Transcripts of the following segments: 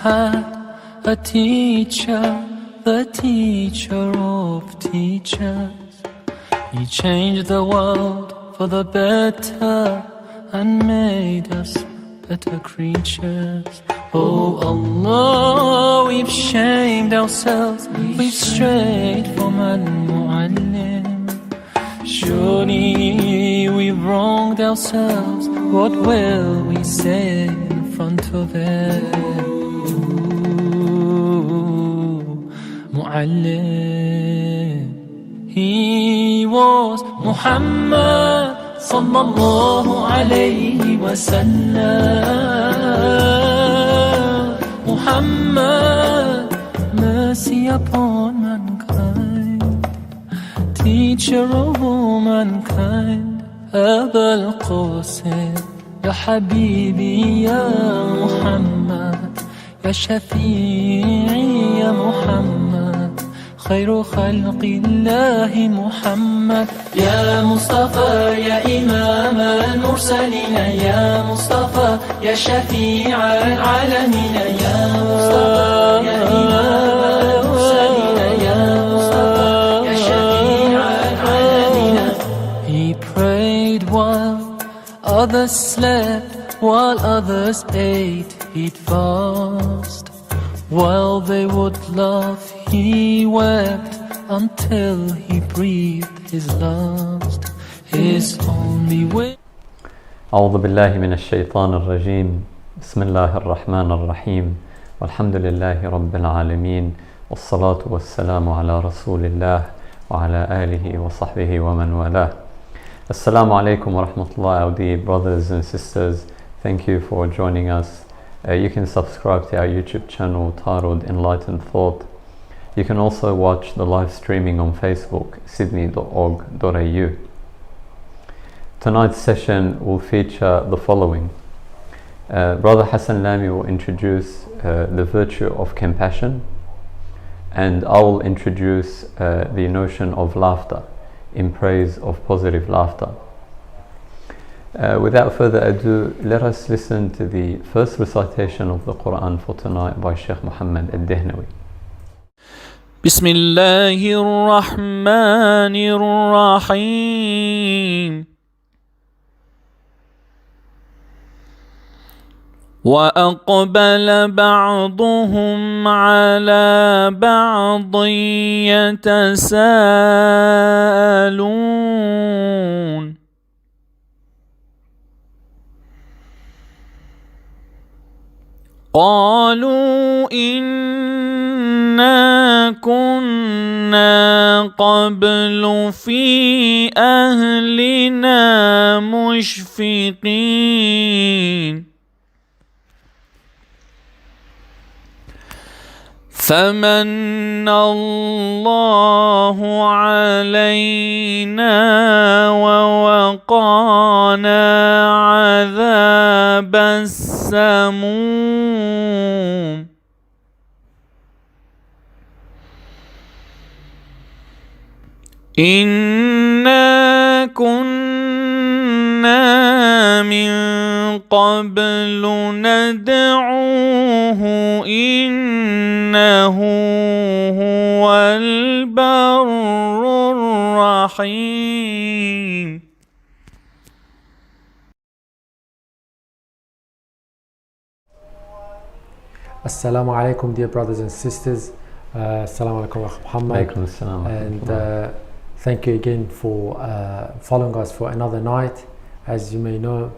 had a teacher, the teacher of teachers. He changed the world for the better and made us better creatures. Oh Allah, we've shamed ourselves, we've strayed from al-Muallim. Surely we've wronged ourselves, what will we say in front of him? Muallim. He was Muhammad sallallahu alayhi wa sallam. Muhammad, mercy upon mankind, teacher of all mankind. Aba al-Qasim, ya Habibi, ya Muhammad, ya Shafi'i, ya Muhammad, خير خلق الله محمد. يا مصطفى يا إمام المرسلين، يا مصطفى يا شفيع العالمين، يا مصطفى يا إمام المرسلين، يا مصطفى يا شفيع العالمين. He prayed while others slept, while others ate, he'd fast. While they would laugh, he wept until he breathed his last. His only way. أعوذ بالله من الشيطان الرجيم. بسم الله الرحمن الرحيم. والحمد لله رب العالمين. والصلاة والسلام على رسول الله وعلى آله وصحبه ومن والاه. Assalamu alaikum wa rahmatullah, our dear brothers and sisters. Thank you for joining us. You can subscribe to our YouTube channel titled Enlightened Thought. You can also watch the live streaming on Facebook, sydney.org.au. Tonight's session will feature the following. Brother Hassan Lami will introduce the virtue of compassion, and I will introduce the notion of laughter in praise of positive laughter. Without further ado, let us listen to the first recitation of the Quran for tonight by Sheikh Mohamed al-Dehnawi. Bismillahir Rahmanir Rahim. وأقبل بعضهم على بعض يتساءلون قالوا إنا كنا قبل في أهلنا مشفقين فمن الله علينا ووقانا عذاب السموم إنا كنا من قبل ندعوه إنه هو البر الرحيم. Assalamu alaikum, dear brothers and sisters. Assalamu alaikum, Mohamed. And thank you again for following us for another night. As you may know,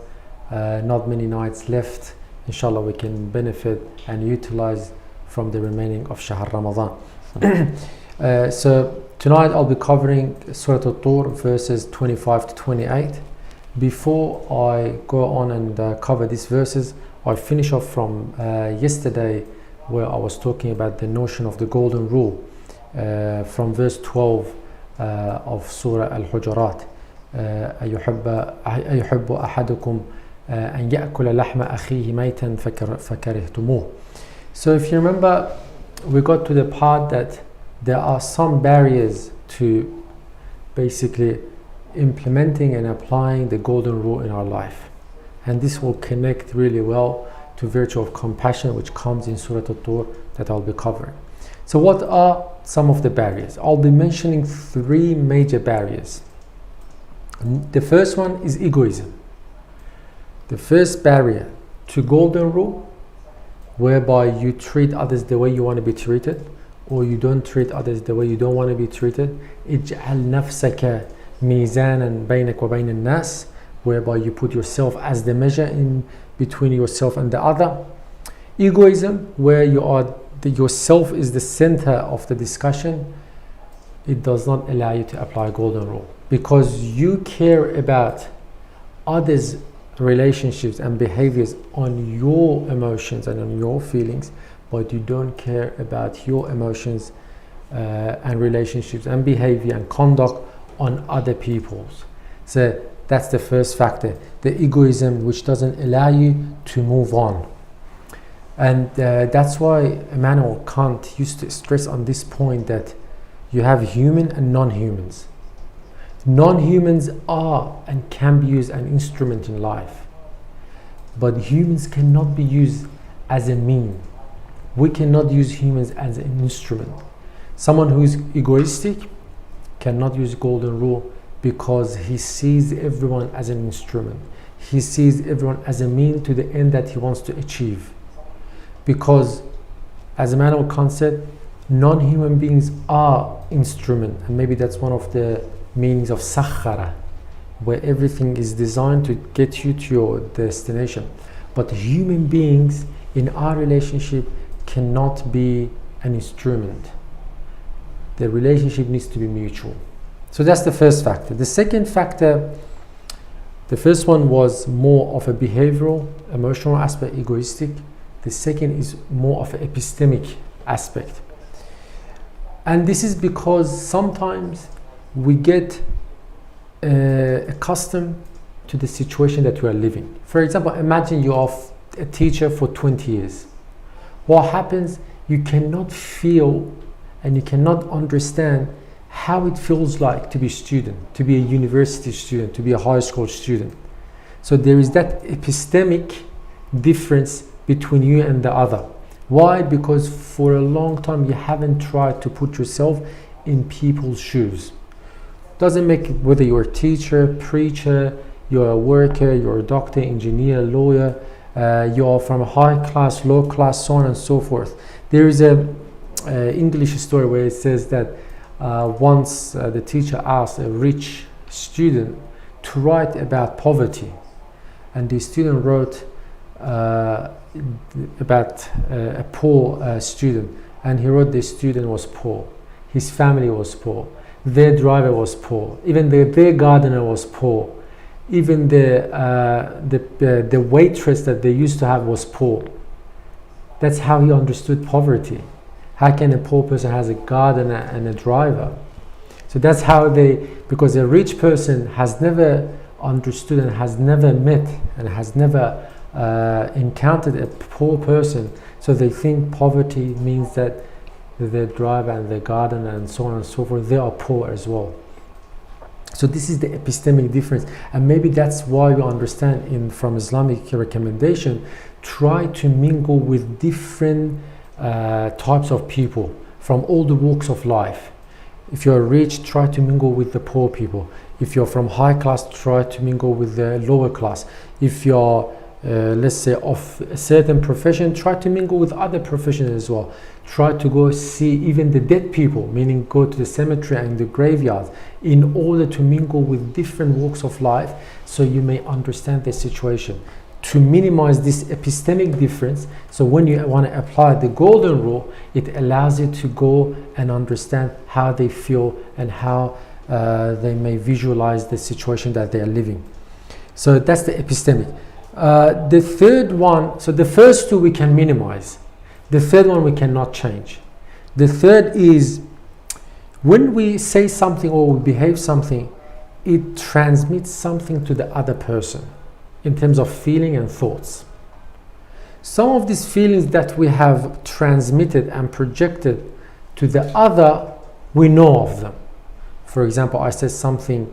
not many nights left. Inshallah, we can benefit and utilize from the remaining of Shahr Ramadan. So tonight I'll be covering Surat al-Tur verses 25 to 28. Before I go on and cover these verses, I finish off from yesterday, where I was talking about the notion of the golden rule from verse 12 of Surah al-Hujurat. أيحب أحدكم أن يأكل لحم أخيه ميتا فكرهتموه. So if you remember, we got to the part that there are some barriers to basically implementing and applying the golden rule in our life, and this will connect really well to virtue of compassion, which comes in Surat al-Tur, that I'll be covering. So what are some of the barriers? I'll be mentioning 3 major barriers. The first one is egoism. The first barrier to golden rule, whereby you treat others the way you want to be treated, or you don't treat others the way you don't want to be treated. اجعل نفسك ميزانا بينك وبين الناس, whereby you put yourself as the measure in between yourself and the other. Egoism, where yourself is the center of the discussion. It does not allow you to apply golden rule, because you care about others' relationships and behaviors on your emotions and on your feelings, but you don't care about your emotions and relationships and behavior and conduct on other people's. So that's the first factor, the egoism, which doesn't allow you to move on. And that's why Immanuel Kant used to stress on this point, that you have human and non-humans. Non-humans are and can be used as an instrument in life, but humans cannot be used as a mean. We cannot use humans as an instrument. Someone who is egoistic cannot use golden rule, because he sees everyone as an instrument. He sees everyone as a mean to the end that he wants to achieve. Because, as Immanuel Kant said, non-human beings are instrument, and maybe that's one of the meanings of sakhara, where everything is designed to get you to your destination. But human beings in our relationship cannot be an instrument. The relationship needs to be mutual. So that's the first factor. The second factor, the first one was more of a behavioral, emotional aspect, egoistic. The second is more of an epistemic aspect. And this is because sometimes we get accustomed to the situation that we are living. For example, imagine you are a teacher for 20 years. What happens? You cannot feel and you cannot understand how it feels like to be a student, to be a university student, to be a high school student. So there is that epistemic difference between you and the other. Why? Because for a long time you haven't tried to put yourself in people's shoes. Doesn't make it whether you're a teacher, preacher, you're a worker, you're a doctor, engineer, lawyer, you're from a high class, low class, so on and so forth. There is a English story where it says that once the teacher asked a rich student to write about poverty, and the student wrote about a poor student, and he wrote the student was poor, his family was poor, their driver was poor, even their gardener was poor, even the waitress that they used to have was poor. That's how he understood poverty. How can a poor person has a gardener and a driver? So that's how because a rich person has never understood and has never met and has never encountered a poor person, so they think poverty means that the driver and the gardener and so on and so forth, they are poor as well. So this is the epistemic difference, and maybe that's why we understand from Islamic recommendation, try to mingle with different types of people from all the walks of life. If you're rich, try to mingle with the poor people. If you're from high class, try to mingle with the lower class. If you're let's say of a certain profession, try to mingle with other professions as well. Try to go see even the dead people, meaning go to the cemetery and the graveyard, in order to mingle with different walks of life, so you may understand the situation, to minimize this epistemic difference. So when you want to apply the golden rule, it allows you to go and understand how they feel and how they may visualize the situation that they are living. So that's the epistemic. The third one, so the first two we can minimize. The third one we cannot change. The third is when we say something or we behave something, it transmits something to the other person in terms of feeling and thoughts. Some of these feelings that we have transmitted and projected to the other, we know of them. For example, I said something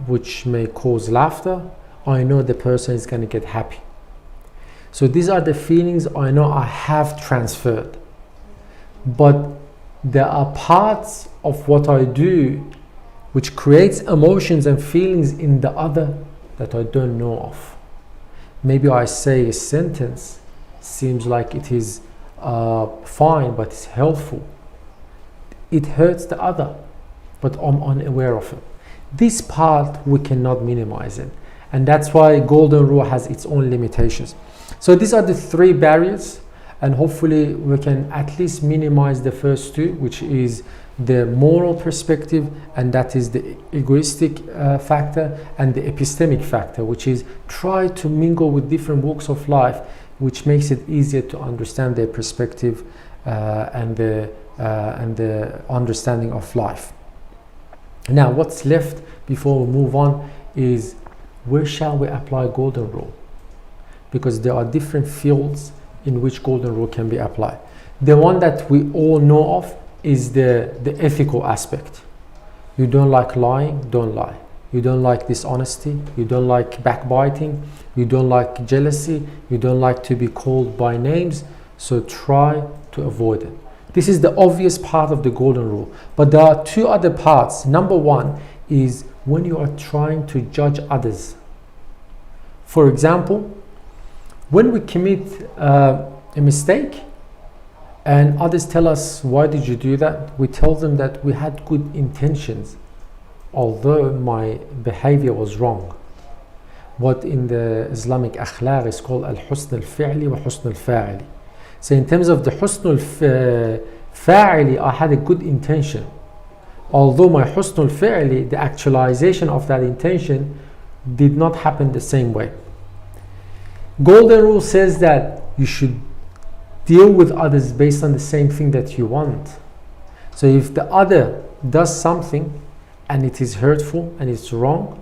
which may cause laughter. I know the person is going to get happy. So these are the feelings I know I have transferred. But there are parts of what I do which creates emotions and feelings in the other that I don't know of. Maybe I say a sentence, seems like it is fine, but it's helpful. It hurts the other, but I'm unaware of it. This part we cannot minimize it, and that's why golden rule has its own limitations. So these are the three barriers, and hopefully we can at least minimize the first two, which is the moral perspective, and that is the egoistic factor, and the epistemic factor, which is try to mingle with different walks of life, which makes it easier to understand their perspective and the understanding of life. Now, what's left before we move on is where shall we apply golden rule? Because there are different fields in which golden rule can be applied. The one that we all know of is the ethical aspect. You don't like lying, don't lie. You don't like dishonesty, you don't like backbiting, you don't like jealousy, you don't like to be called by names, so try to avoid it. This is the obvious part of the golden rule. But there are two other parts. Number one is when you are trying to judge others. For example, when we commit a mistake and others tell us, why did you do that? We tell them that we had good intentions, although my behavior was wrong. What in the Islamic akhlaq is called al-husn al-fi'li wa husn al-fa'ili. So in terms of the husn al-fa'ili, I had a good intention. Although my husn al-fi'li, the actualization of that intention, did not happen the same way. Golden rule says that you should deal with others based on the same thing that you want. So if the other does something and it is hurtful and it's wrong,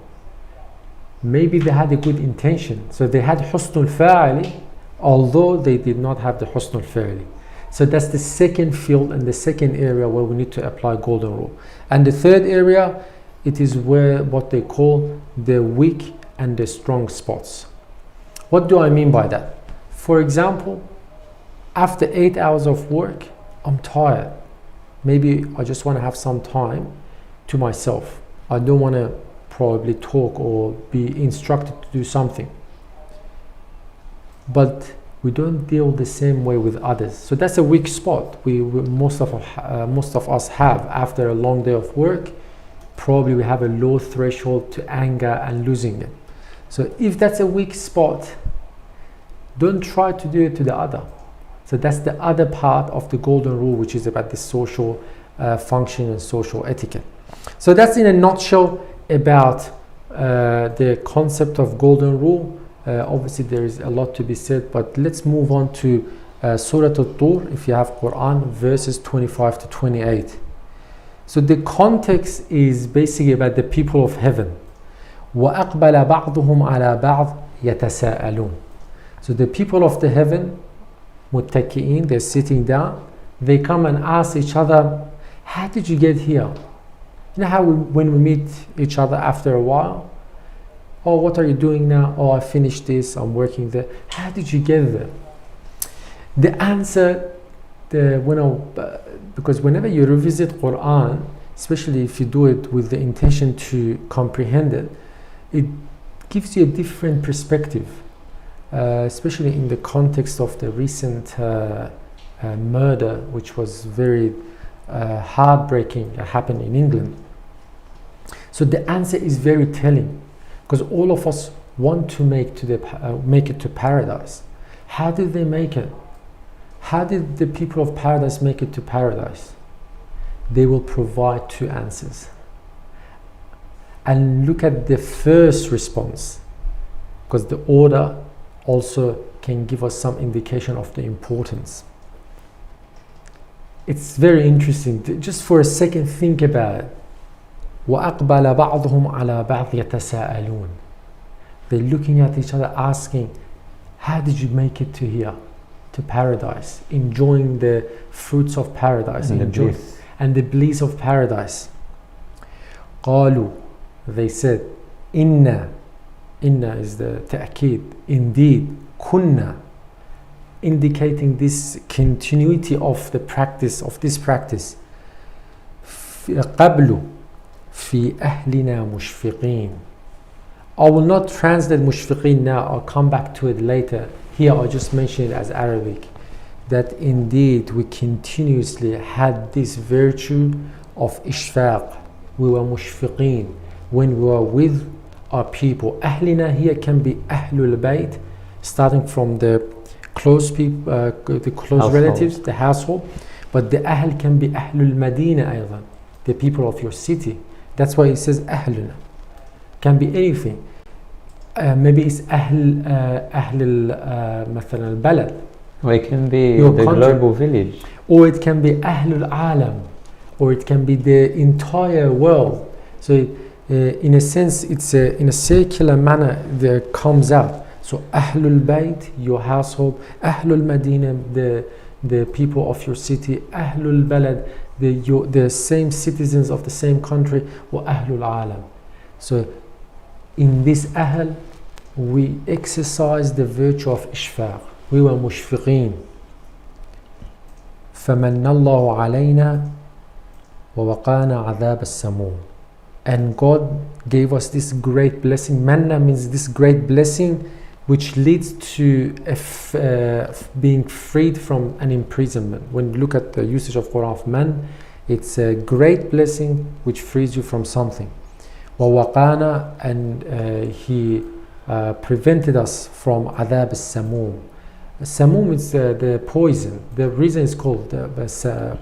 maybe they had a good intention. So they had husn al-fa'ili, although they did not have the husn al-fi'li. So that's the second field and the second area where we need to apply golden rule. And the third area, it is where what they call the weak and the strong spots. What do I mean by that? For example, after 8 hours of work, I'm tired. Maybe I just want to have some time to myself. I don't want to probably talk or be instructed to do something. But we don't deal the same way with others. So that's a weak spot most of us have after a long day of work. Probably we have a low threshold to anger and losing it. So if that's a weak spot, don't try to do it to the other. So that's the other part of the golden rule, which is about the social function and social etiquette. So that's in a nutshell about the concept of golden rule. Obviously there is a lot to be said, but let's move on to Surat al-Tur, if you have Quran, verses 25 to 28. So the context is basically about the people of heaven. وَأَقْبَلَ بَعْضُهُمْ عَلَى بَعْضٍ يَتَسَاءَلُونَ. So the people of the heaven, muttaki'in, they're sitting down, they come and ask each other, how did you get here? You know how when we meet each other after a while, oh, what are you doing now? Oh, I finished this, I'm working there. How did you get there? The answer, because whenever you revisit Quran, especially if you do it with the intention to comprehend it, it gives you a different perspective, especially in the context of the recent murder, which was very heartbreaking, happened in England. So the answer is very telling, because all of us want to make it to paradise. How did they make it? How did the people of paradise make it to paradise? They will provide two answers. And look at the first response, because the order also can give us some indication of the importance. It's very interesting. Just for a second, think about it. وَأَقْبَلَ بَعْضُهُمْ عَلَى بَعْضٍ يَتَسَاءَلُونَ. They're looking at each other asking, how did you make it to here, to paradise, enjoying the fruits of paradise and the bliss of paradise. قَالُوا, they said, inna is the ta'keed, indeed, kunna, indicating this continuity of the practice, of this practice. قبل في أهلنا مشفقين. I will not translate مشفقين now, I'll come back to it later. Here I just mention it as Arabic, that indeed we continuously had this virtue of ishfaq. We were mushfiqeen when we were with our people. Ahlina here can be Ahlul Bayt, starting from the close people, the close household. Relatives, the household, but the Ahl can be Ahlul Madina أيضا, the people of your city. That's why it says Ahluna. Can be anything. Maybe it's مثلا البلد. Or it can be the global village. Or it can be Ahlul Alam. Or it can be the entire world. So in a sense, it's in a circular manner that comes out. So Ahlul Bayt, your household. Ahlul Madina, the people of your city. Ahlul Balad, the same citizens of the same country. Or Ahlul Alam. So in this Ahl, we exercise the virtue of Ishfaq. We were mushfiqeen. فَمَنَّ اللَّهُ عَلَيْنَا وَوَقَانَا عَذَابَ السَّمُومِ. And God gave us this great blessing. Manna means this great blessing which leads to being freed from an imprisonment. When you look at the usage of Quran of man, it's a great blessing which frees you from something. وَوَقَانَا, and He prevented us from adhab al-samum. Samum is the poison. The reason it's called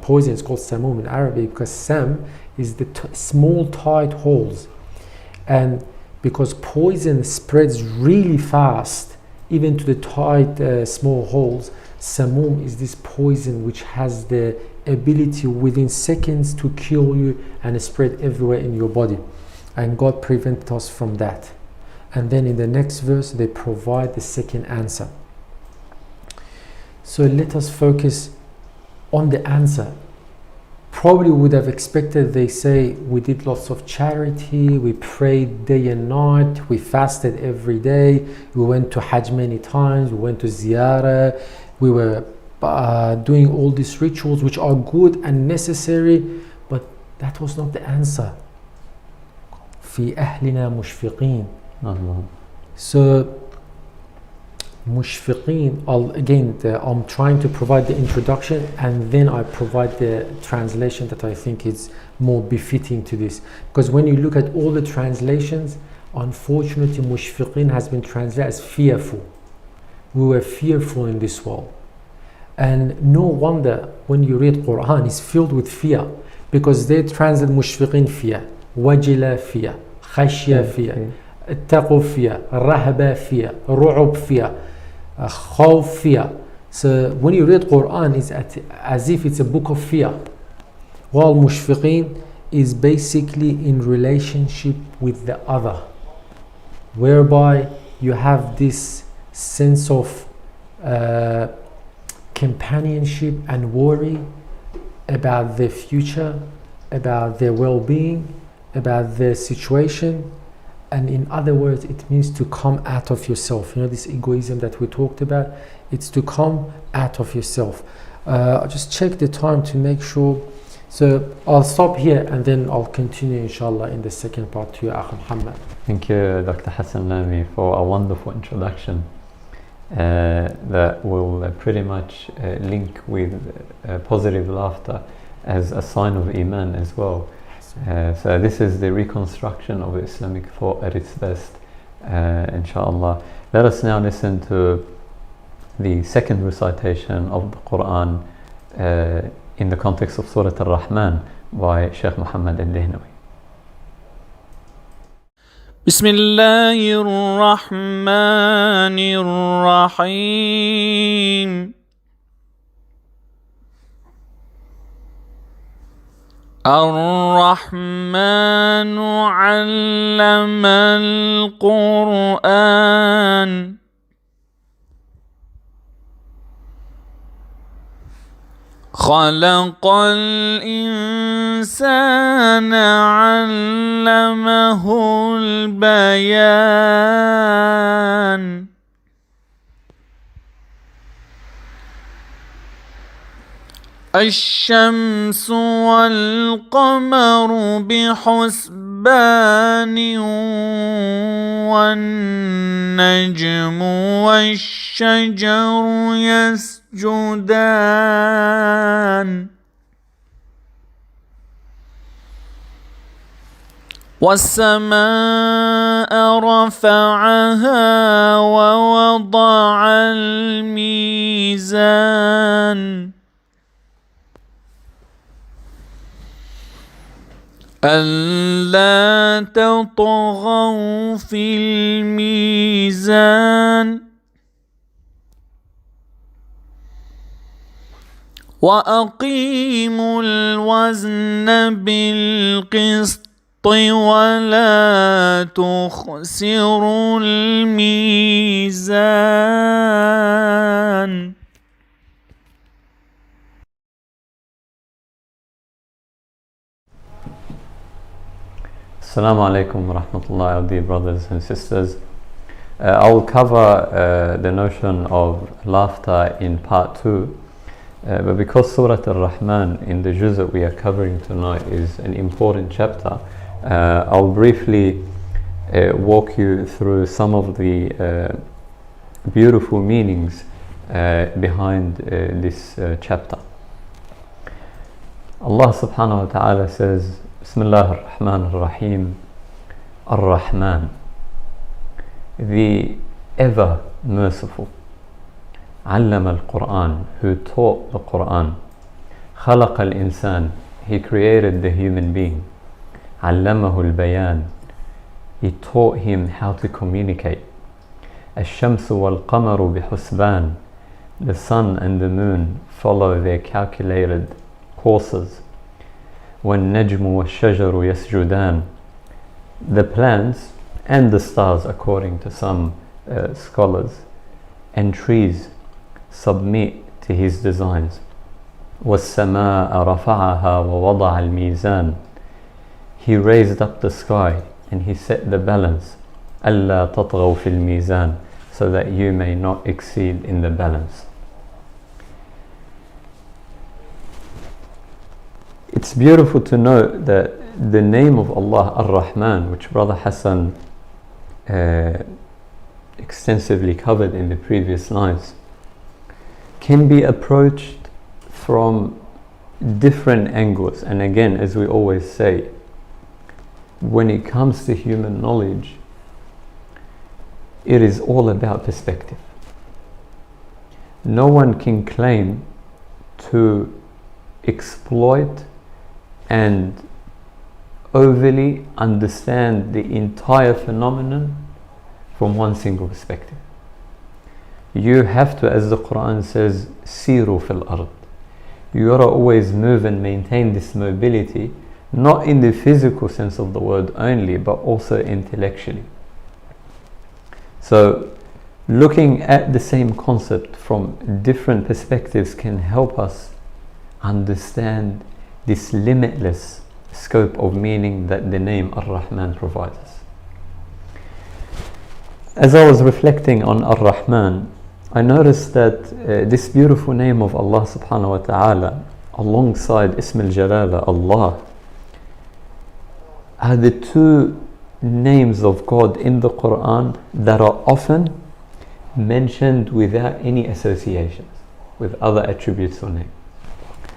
poison is called samum in Arabic because sam is the small tight holes, and because poison spreads really fast even to the tight small holes, samum is this poison which has the ability within seconds to kill you and spread everywhere in your body, and God prevented us from that. And then in the next verse they provide the second answer. So let us focus on the answer. Probably would have expected they say we did lots of charity, we prayed day and night, we fasted every day, we went to Hajj many times, we went to Ziyarah, we were doing all these rituals which are good and necessary, but that was not the answer. في أهلنا مشفقين. So mushfiqeen, I'm trying to provide the introduction and then I provide the translation that I think is more befitting to this, because when you look at all the translations, unfortunately mushfiqeen has been translated as fearful. We were fearful in this world, and no wonder when you read Quran it's filled with fear, because they translate mushfiqeen fear, wajila fear, khashya fear, اتقوا fear, rahaba fear, ru'ub fear, khawf fear. So when you read Quran, it's as if it's a book of fear, while mushfiqeen is basically in relationship with the other, whereby you have this sense of companionship and worry about their future, about their well-being, about their situation. And in other words, it means to come out of yourself. You know, this egoism that we talked about, it's to come out of yourself. I'll just check the time to make sure. So I'll stop here and then I'll continue inshallah in the second part to you, Akh Mohamed. Thank you, Dr. Hassan Lami, for a wonderful introduction that will pretty much link with positive laughter as a sign of Iman as well. So this is the reconstruction of Islamic thought at its best, inshallah. Let us now listen to the second recitation of the Quran in the context of Surat al-Rahman by Sheikh Mohamed al-Dihnawi. Bismillahir Rahmanir Rahim. الرحمن علم القرآن خلق الإنسان علمه البيان الشمس والقمر بحسبان والنجم والشجر يسجدان والسماء رفعها ووضع الميزان ألا تطغوا في الميزان وأقيموا الوزن بالقسط ولا تخسروا الميزان Assalamu alaikum wa rahmatullahi, dear brothers and sisters. I will cover the notion of laughter in part 2, but because Surat al-Rahman in the juz that we are covering tonight is an important chapter, I'll briefly walk you through some of the beautiful meanings behind this chapter. Allah subhanahu wa ta'ala says, Bismillah ar-Rahman ar-Rahim, Ar-Rahman, the ever merciful, Allama al-Quran, who taught the Quran, Khalaq al-Insan, he created the human being, Allamahu al-Bayan, he taught him how to communicate, Ash-Shamsu wal-Qamaru bihusban, the sun and the moon follow their calculated courses, وَالنَّجْمُ وَالشَّجَرُ يَسْجُدَانِ, the plants and the stars, according to some scholars, and trees submit to his designs. وَالسَّمَاءَ رَفَعَهَا وَوَضَعَ الْمِيزَانِ, he raised up the sky and he set the balance, أَلَّا تَطْغَوْا فِي الْمِيزَانِ, so that you may not exceed in the balance. It's beautiful to note that the name of Allah, Ar-Rahman, which Brother Hassan extensively covered in the previous lines, can be approached from different angles. And again, as we always say, when it comes to human knowledge, it is all about perspective. No one can claim to exploit and overly understand the entire phenomenon from one single perspective. You have to, as the Quran says, siru fil ard. You gotta always move and maintain this mobility, not in the physical sense of the word only, but also intellectually. So looking at the same concept from different perspectives can help us understand this limitless scope of meaning that the name Ar-Rahman provides us. As I was reflecting on Ar-Rahman, I noticed that this beautiful name of Allah subhanahu wa ta'ala, alongside Ism al-Jalala, Allah, are the two names of God in the Quran that are often mentioned without any associations with other attributes or names.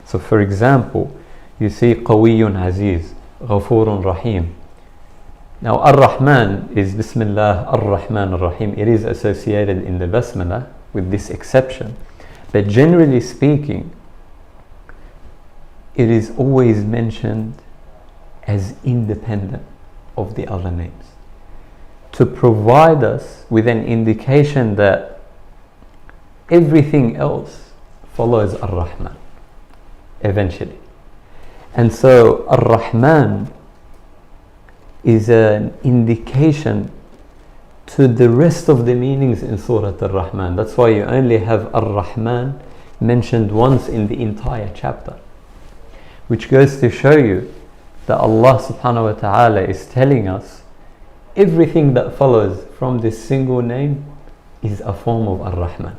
So for example, you see Qawiyyun Aziz, Ghafurun Rahim. Now Ar-Rahman is Bismillah Ar-Rahman Ar-Rahim. It is associated in the Basmala with this exception. But generally speaking, it is always mentioned as independent of the other names, to provide us with an indication that everything else follows Ar-Rahman eventually. And so Ar-Rahman is an indication to the rest of the meanings in Surah Ar-Rahman. That's why you only have Ar-Rahman mentioned once in the entire chapter, which goes to show you that Allah subhanahu wa ta'ala is telling us everything that follows from this single name is a form of Ar-Rahman.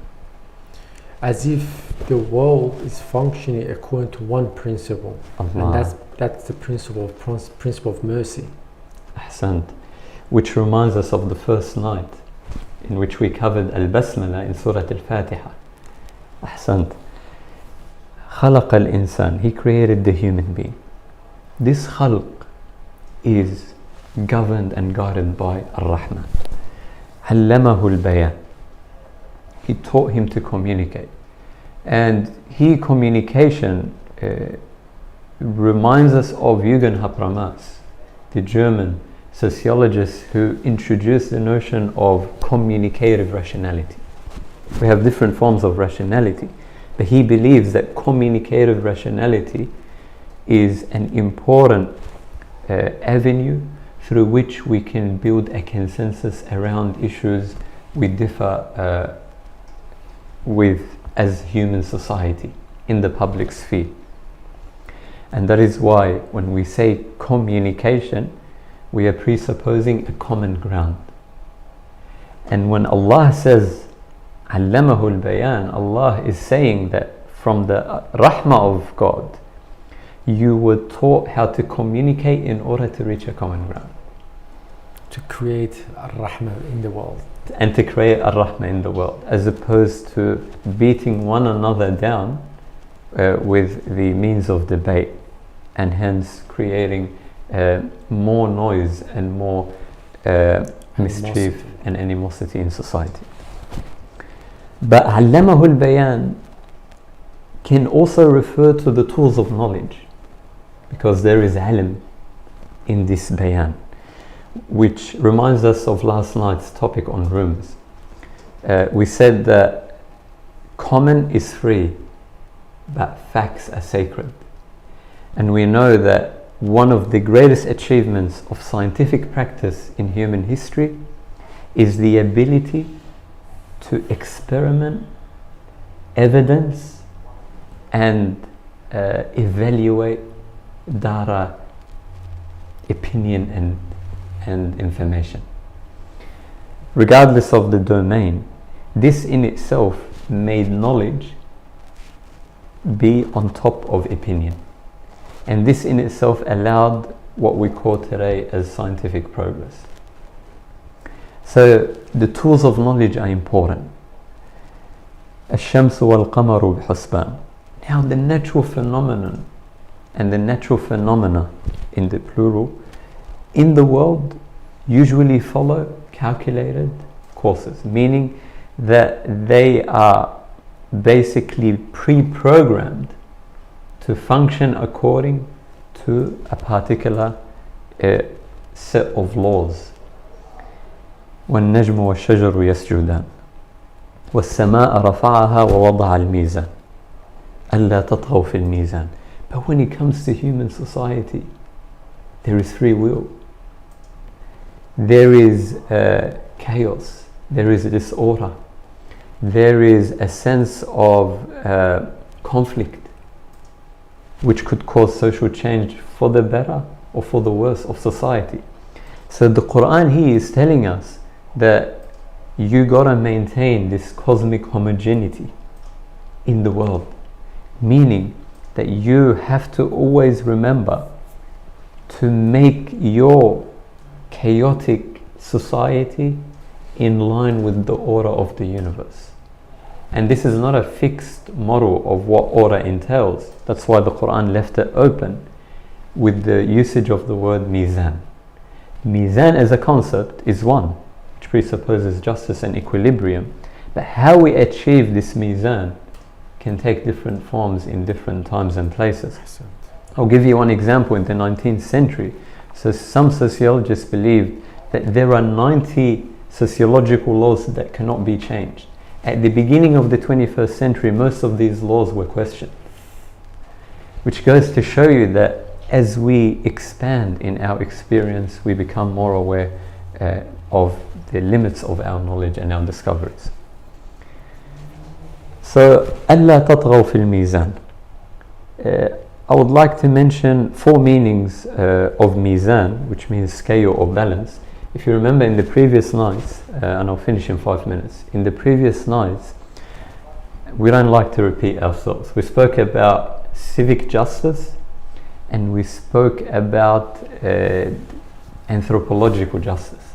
as if the world is functioning according to one principle, and that's the principle of mercy. Ahsant. Which reminds us of the first night in which we covered al-Basmala in Surat al-Fatiha. Ahsant. خلق الإنسان, he created the human being. This khalq is governed and guided by Ar-Rahman. علمه البيان, he taught him to communicate. And communication reminds us of Jürgen Habermas, the German sociologist who introduced the notion of communicative rationality. We have different forms of rationality, but he believes that communicative rationality is an important avenue through which we can build a consensus around issues we differ with as human society in the public sphere. And that is why when we say communication, we are presupposing a common ground. And when Allah says Allamahu al-Bayan, Allah is saying that from the rahmah of God, you were taught how to communicate in order to reach a common ground. To create ar-Rahmah in the world. And to create ar-Rahmah in the world, as opposed to beating one another down with the means of debate, and hence creating more noise and more mischief and animosity in society. But Allamahu al-Bayan can also refer to the tools of knowledge, because there is ilm in this bayan, which reminds us of last night's topic on rooms. We said that common is free, but facts are sacred. And we know that one of the greatest achievements of scientific practice in human history is the ability to experiment, evidence, and evaluate data, opinion, and information. Regardless of the domain, this in itself made knowledge be on top of opinion. And this in itself allowed what we call today as scientific progress. So the tools of knowledge are important. الشمس والقمر بحسبان. Now the natural phenomenon and the natural phenomena in the plural in the world usually follow calculated courses, meaning that they are basically pre-programmed to function according to a particular set of laws. وَالنَّجْمُ وَالشَّجَرُ يَسْجُدَانِ وَالسَّمَاءَ رَفَعَهَا وَوَضَعَ الْمِيزَانَ أَلَّا تَطْغَوْا فِي الْمِيزَانِ. But when it comes to human society, there is free will. There is chaos. There is disorder. There is a sense of conflict, which could cause social change for the better or for the worse of society. So the Quran here is telling us that you gotta maintain this cosmic homogeneity in the world, meaning that you have to always remember to make your chaotic society in line with the order of the universe. And this is not a fixed model of what order entails. That's why the Quran left it open with the usage of the word mizan. Mizan as a concept is one, which presupposes justice and equilibrium. But how we achieve this mizan can take different forms in different times and places. I'll give you one example. In the 19th century, so some sociologists believed that there are 90 sociological laws that cannot be changed. At the beginning of the 21st century, most of these laws were questioned, which goes to show you that as we expand in our experience, we become more aware of the limits of our knowledge and our discoveries. So, أَلَّا تَطْغَوْا فِي الْمِيزَانِ. I would like to mention 4 meanings of mizan, which means scale or balance. If you remember in the previous nights, and I'll finish in 5 minutes, in the previous nights, we don't like to repeat ourselves. We spoke about civic justice, and we spoke about anthropological justice.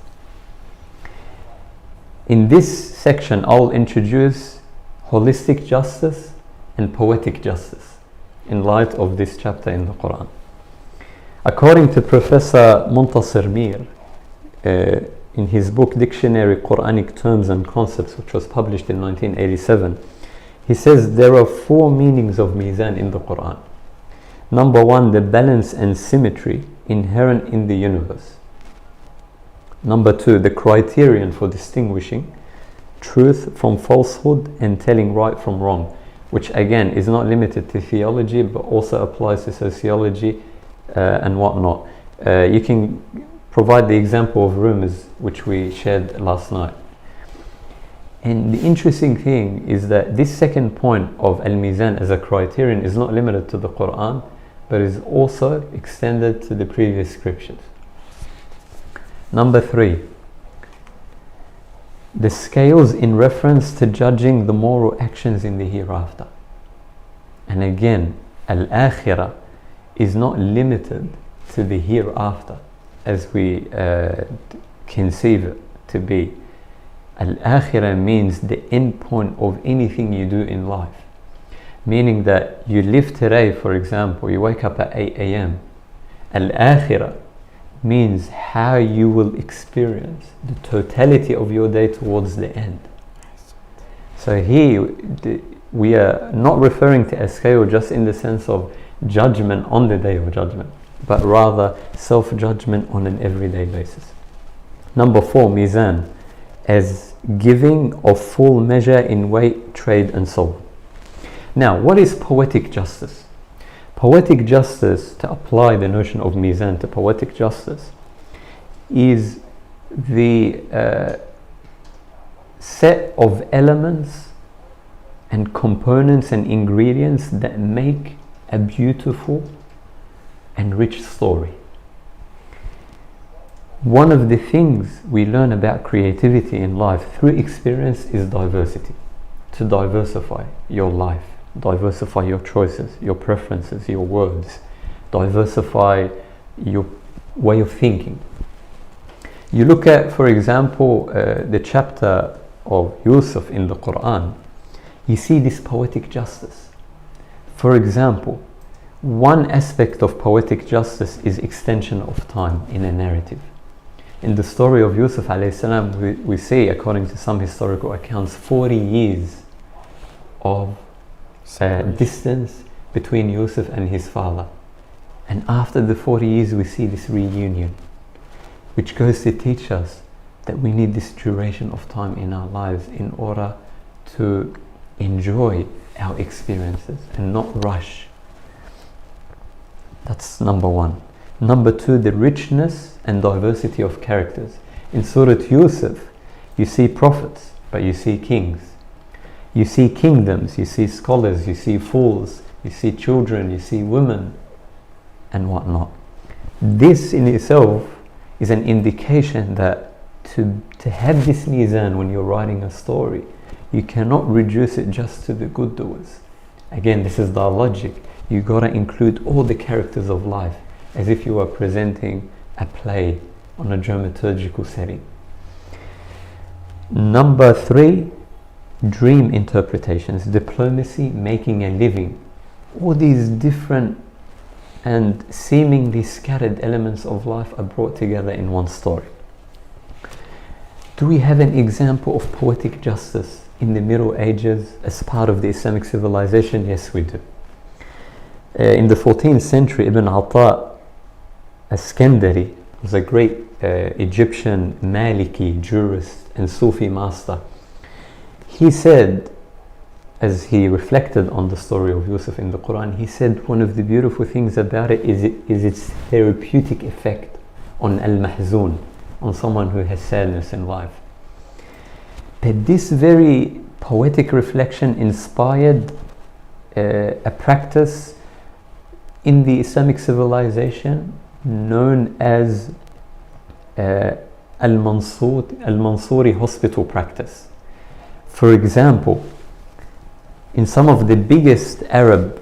In this section, I'll introduce holistic justice and poetic justice in light of this chapter in the Quran. According to Professor Muntasir Mir, in his book Dictionary Quranic Terms and Concepts, which was published in 1987, he says there are 4 meanings of mizan in the Quran. Number 1, the balance and symmetry inherent in the universe. Number 2, the criterion for distinguishing truth from falsehood and telling right from wrong, which again is not limited to theology but also applies to sociology and whatnot. You can provide the example of rumors which we shared last night. And the interesting thing is that this second point of al-mizan as a criterion is not limited to the Quran, but is also extended to the previous scriptures. Number 3, the scales in reference to judging the moral actions in the hereafter. And again, al-akhirah is not limited to the hereafter as we conceive it to be. Al-akhirah means the end point of anything you do in life. Meaning that you live today, for example, you wake up at 8 a.m. Al-akhirah means how you will experience the totality of your day towards the end. So here we are not referring to a scale just in the sense of judgment on the day of judgment, but rather self-judgment on an everyday basis. Number 4, mizan, as giving of full measure in weight, trade and so on. Now, what is poetic justice? Poetic justice, to apply the notion of mizan to poetic justice, is the set of elements and components and ingredients that make a beautiful and rich story. One of the things we learn about creativity in life through experience is diversity. To diversify your life, diversify your choices, your preferences, your words, diversify your way of thinking. You look at, for example, the chapter of Yusuf in the Quran, you see this poetic justice. For example, one aspect of poetic justice is extension of time in a narrative. In the story of Yusuf alayhi salam, we see, according to some historical accounts, 40 years of distance between Yusuf and his father. And after the 40 years we see this reunion, which goes to teach us that we need this duration of time in our lives in order to enjoy our experiences and not rush. That's number 1. Number 2, the richness and diversity of characters. In Surat Yusuf, you see prophets, but you see kings. You see kingdoms, you see scholars, you see fools, you see children, you see women, and whatnot. This in itself is an indication that to have this mizan when you're writing a story, you cannot reduce it just to the good doers. Again, this is the logic. You gotta include all the characters of life as if you are presenting a play on a dramaturgical setting. Number 3, dream interpretations, diplomacy, making a living. All these different and seemingly scattered elements of life are brought together in one story. Do we have an example of poetic justice in the Middle Ages as part of the Islamic civilization? Yes, we do. In the 14th century, Ibn Ata al-Skandari was a great Egyptian Maliki jurist and Sufi master. He said, as he reflected on the story of Yusuf in the Quran, he said one of the beautiful things about it is its therapeutic effect on al-mahzun, on someone who has sadness in life. But this very poetic reflection inspired a practice in the Islamic civilization known as al-Mansuri hospital practice. For example, in some of the biggest Arab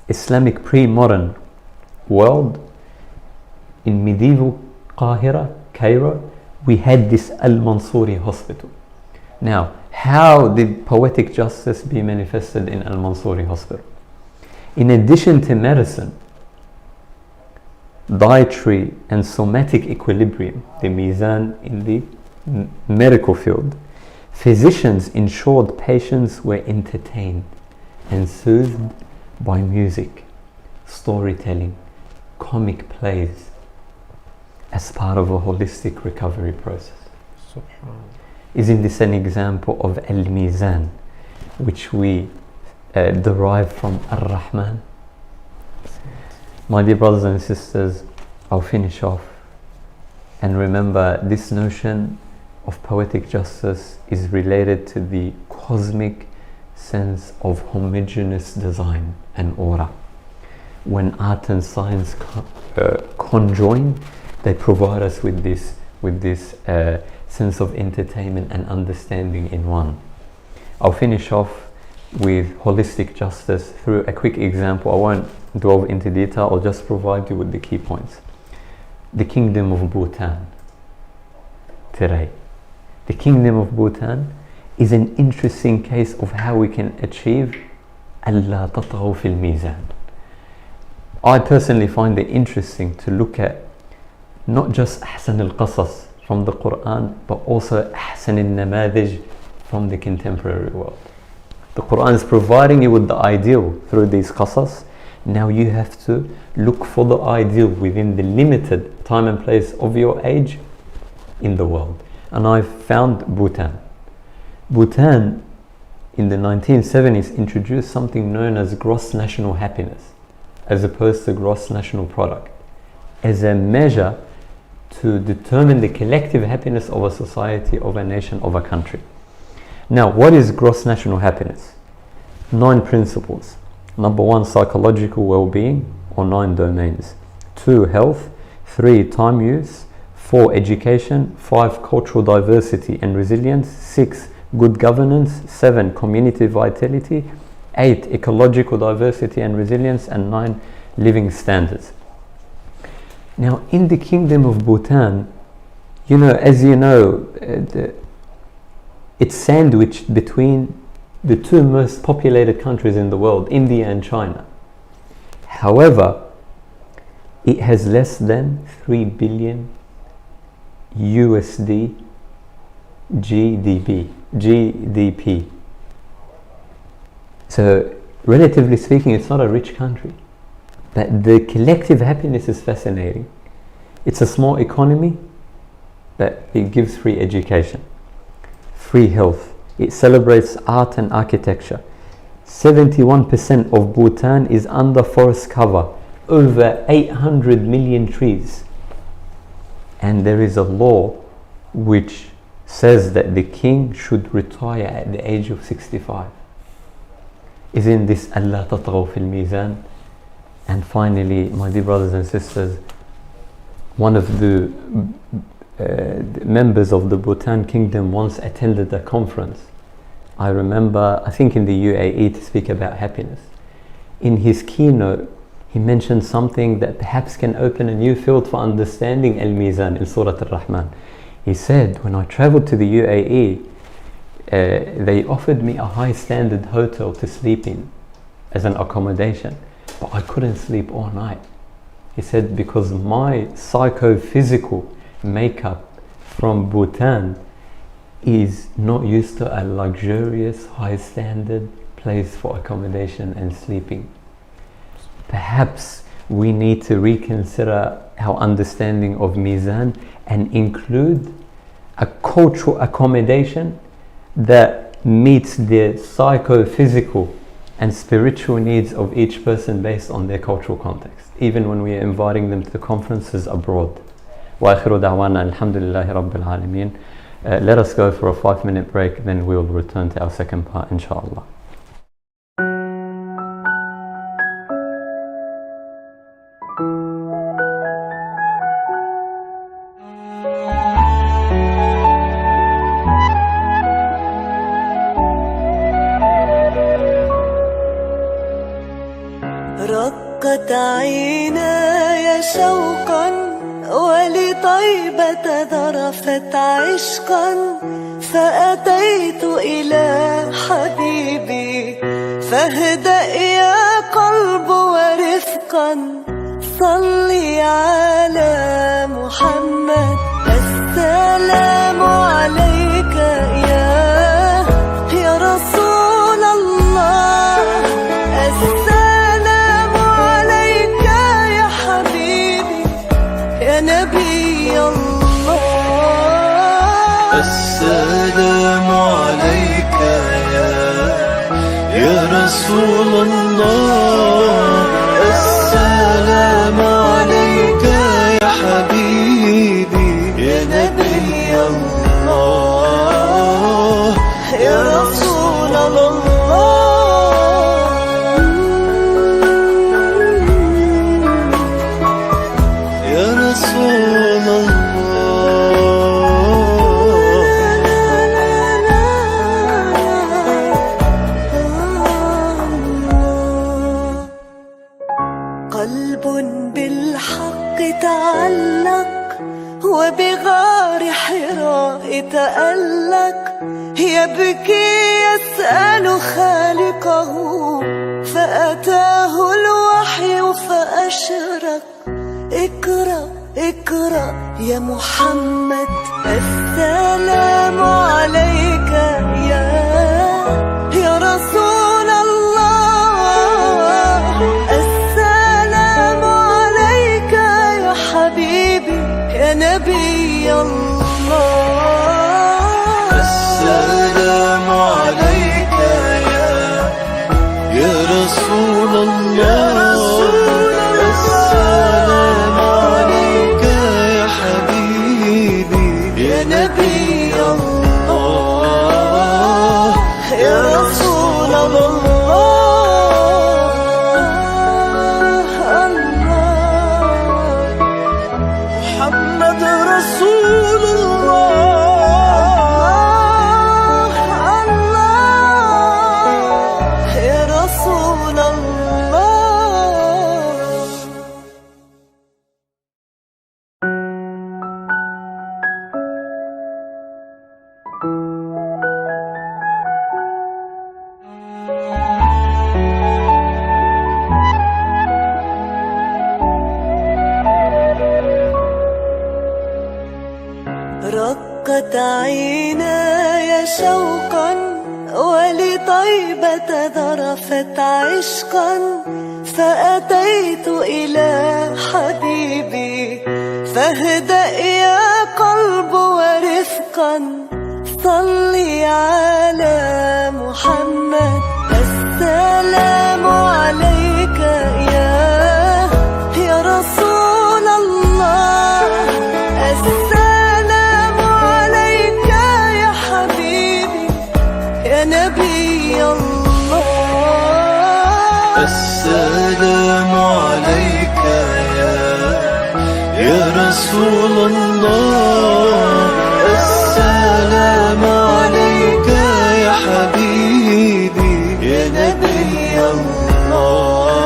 Islamic pre-modern world, in medieval Qahira, Cairo, we had this Al-Mansuri hospital. Now, how did poetic justice be manifested in Al-Mansuri hospital? In addition to medicine, dietary and somatic equilibrium, the mizan in the medical field, physicians ensured patients were entertained and soothed by music, storytelling, comic plays, as part of a holistic recovery process. Isn't this an example of al-mizan, which we derive from ar-Rahman? My dear brothers and sisters, I'll finish off. And remember, this notion of poetic justice is related to the cosmic sense of homogeneous design and order. When art and science conjoin, they provide us with this sense of entertainment and understanding in one. I'll finish off with holistic justice through a quick example. I won't delve into detail, I'll just provide you with the key points. The Kingdom of Bhutan today. The Kingdom of Bhutan is an interesting case of how we can achieve أَلَّا تَطْغَوْا فِي الْمِيزَانِ. I personally find it interesting to look at not just Ahsan al-Qasas from the Quran, but also Ahsan al-Namadij from the contemporary world. The Quran is providing you with the ideal through these qasas. Now you have to look for the ideal within the limited time and place of your age in the world. And I found Bhutan. Bhutan in the 1970s introduced something known as gross national happiness, as opposed to gross national product, as a measure to determine the collective happiness of a society, of a nation, of a country. Now, what is gross national happiness? 9 principles. Number 1, psychological well-being, or 9 domains. 2, health. 3, time use. 4, education. 5, cultural diversity and resilience. 6, good governance. 7, community vitality. 8, ecological diversity and resilience. And 9, living standards. Now, in the Kingdom of Bhutan, as you know, it's sandwiched between the 2 most populated countries in the world, India and China. However, it has less than 3 billion USD GDP. So, relatively speaking, it's not a rich country. But the collective happiness is fascinating. It's a small economy, but it gives free education, free health. It celebrates art and architecture. 71% of Bhutan is under forest cover, over 800 million trees. And there is a law which says that the king should retire at the age of 65. Isn't this أَلَّا تَطْغَوْا فِي الْمِيزَانِ? And finally, my dear brothers and sisters, one of the members of the Bhutan kingdom once attended a conference. I remember, I think in the UAE, to speak about happiness. In his keynote, he mentioned something that perhaps can open a new field for understanding al-Mizan in Surat al-Rahman. He said, when I traveled to the UAE, they offered me a high standard hotel to sleep in as an accommodation. But I couldn't sleep all night. He said, because my psychophysical makeup from Bhutan is not used to a luxurious, high standard place for accommodation and sleeping. Perhaps we need to reconsider our understanding of Mizan and include a cultural accommodation that meets the psychophysical and spiritual needs of each person based on their cultural context, even when we are inviting them to conferences abroad. وآخر دعوانا الحمد لله رب العالمين. Let us go for a 5-minute break, then we will return to our second part, inshallah. رقت عيناي شوقا ولطيبة ذرفت عشقا فأتيت إلى حبيبي فاهدأ يا قلب ورفقا صلي على محمد السلام عليك يا رسول الله السلام عليك يا حبيبي يا نبي الله السلام عليك يا رسول الله السلام عليك يا حبيبي يا نبي الله يا رسول الله يا رسول الله قلب بالحق تعلق وبغار حراء تألق يبكي يسأل خالقه فأتاه الوحي فأشرق اقرأ اقرأ يا محمد السلام عليك يا رسول الله السلام عليك يا حبيبي يا نبي الله السلام عليك يا رسول الله السلام عليك يا حبيبي يا نبي الله يا رسول الله محمد رسول الله يا رسول الله رقت عيناي شوقا ولطيبة ذرفت عشقا فأتيت إلى حبيبي فاهدأ يا قلب ورفقا صلي على محمد السلام عليك يا رسول الله السلام عليك يا حبيبي يا نبي الله السلام عليك يا رسول الله السلام عليك يا حبيبي يا نبي الله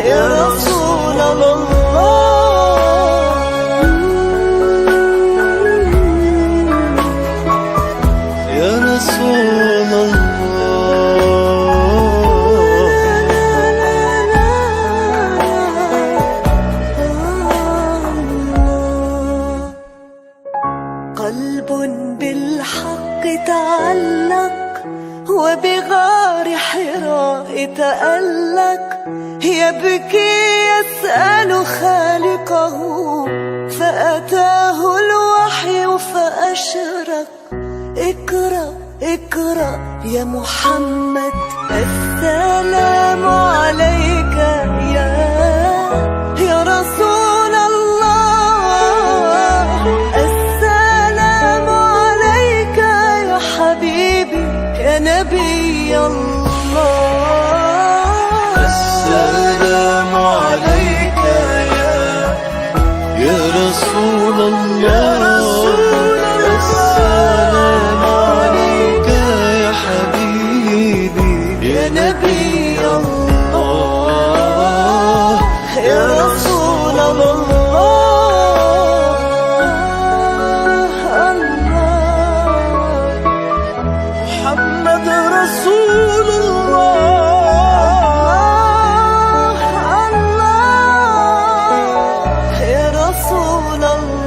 يا رسول الله يا رسول الله قلب بالحق تعلق وبغار حراء تألق يبكي يسأل خالقه فأتاه الوحي فأشرق اقرأ اقرأ يا محمد السلام عليك يا رسول الله السلام عليك يا حبيبي يا نبي الله السلام عليك يا رسول الله السلام عليك يا حبيبي يا نبي الله على الله محمد رسول الله يا رسول الله.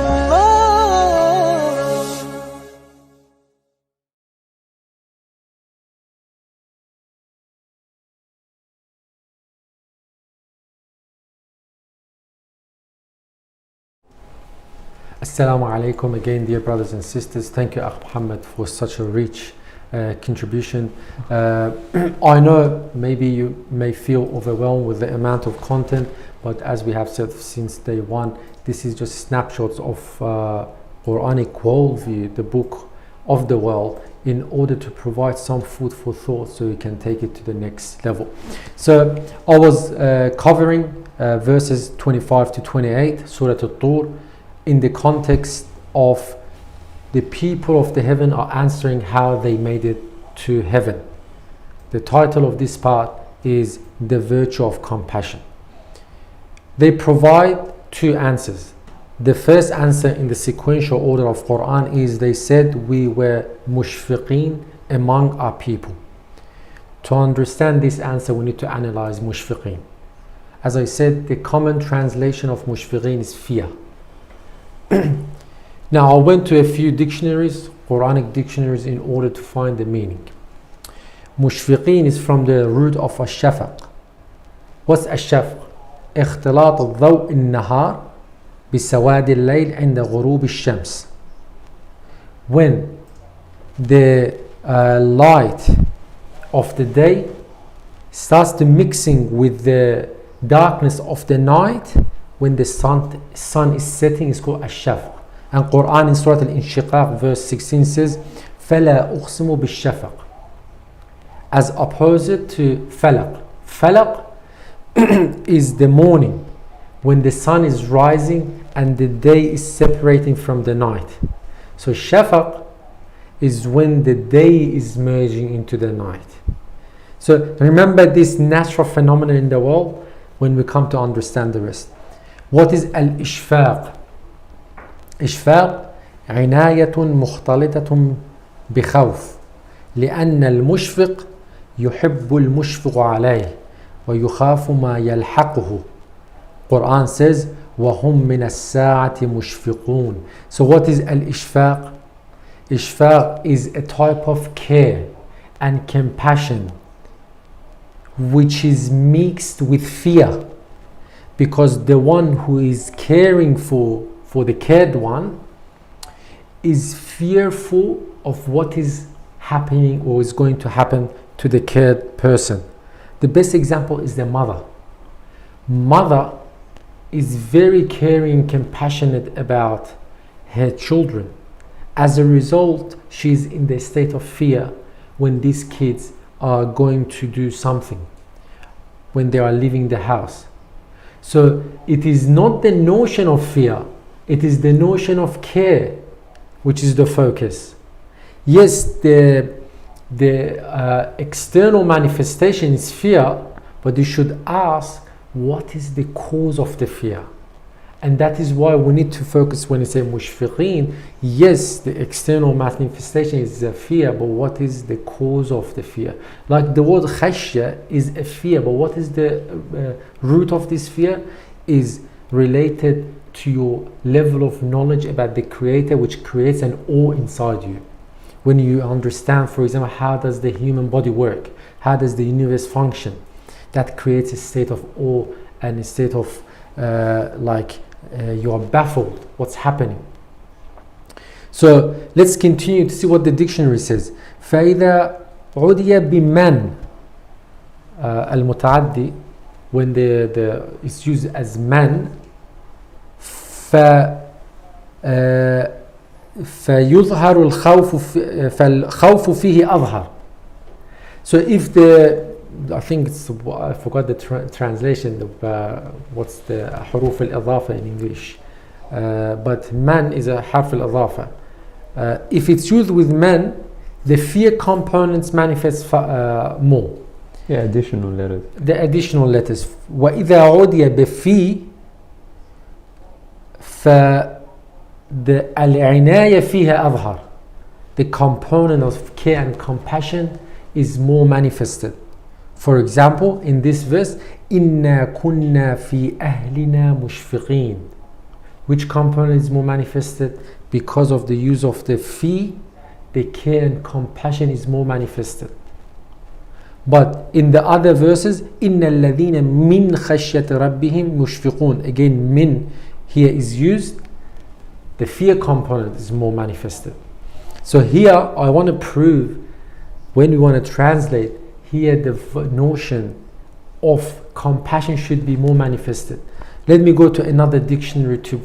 Assalamu alaikum again, dear brothers and sisters. Thank you, Akh Mohamed, for such a rich contribution. I know maybe you may feel overwhelmed with the amount of content, but as we have said since day one, this is just snapshots of Quranic worldview, the book of the world, in order to provide some food for thought so you can take it to the next level. So I was covering verses 25 to 28, Surat al-Tur, in the context of the people of the heaven are answering how they made it to heaven. The title of this part is The Virtue of Compassion. They provide two answers. The first answer in the sequential order of Quran is they said we were mushfiqeen among our people. To understand this answer, we need to analyze mushfiqeen. As I said, the common translation of mushfiqeen is fear. Now I went to a few dictionaries, Quranic dictionaries, in order to find the meaning. Mushfiqeen is from the root of الشفق. What's الشفق? اختلاط الضوء النهار بسواد الليل عند غروب الشمس. When the light of the day starts to mixing with the darkness of the night, when the sun is setting, is called الشفق. And Quran in Surat al-Inshiqaq verse 16 says فَلَا أُقْسِمُ بِالشَّفَقِ, as opposite to falaq. Falaq is the morning when the sun is rising and the day is separating from the night. So shafaq is when the day is merging into the night. So remember this natural phenomenon in the world when we come to understand the rest. What is al-ishfaq? إشفاق عناية مختلطة بخوف لأن المشفق يحب المشفق عليه ويخاف ما يلحقه. Quran says وهم من الساعة مشفقون. So what is al-ishfaq? Ishfaq is a type of care and compassion which is mixed with fear, because the one who is caring for the cared one is fearful of what is happening or is going to happen to the cared person. The best example is the mother. Mother is very caring and compassionate about her children. As a result, she is in the state of fear when these kids are going to do something, when they are leaving the house. So it is not the notion of fear, it is the notion of care which is the focus. Yes, the external manifestation is fear, but you should ask what is the cause of the fear. And that is why we need to focus when you say mushfiqeen. Yes, the external manifestation is a fear, but what is the cause of the fear? Like the word khashya is a fear, but what is the root of this fear? Is related to your level of knowledge about the Creator, which creates an awe inside you. When you understand, for example, how does the human body work, how does the universe function, that creates a state of awe and a state of you are baffled what's happening. So let's continue to see what the dictionary says. فإذا عُدِيَ بمن المتعدي, when it's used as man, فيظهر فالخوف فيه أظهر. So if I think I forgot the translation of what's the حروف الإضافة in English, but man is a حرف الإضافة. If it's used with man, the fear components manifest more. Additional letters. The additional letters. وإذا عُدِيَ بفي العناية فيها أظهر. The component of care and compassion is more manifested. For example, in this verse, إِنَّا كُنَّا فِي أَهْلِنَا مُشْفِقِينَ. Which component is more manifested? Because of the use of the fi, the care and compassion is more manifested. But in the other verses, إِنَّ الَّذِينَ مِنْ خَشْيَةِ رَبِّهِمْ مُشْفِقُونَ. Again, min here is used. The fear component is more manifested. So here I want to prove, when we want to translate, here the notion of compassion should be more manifested. Let me go to another dictionary to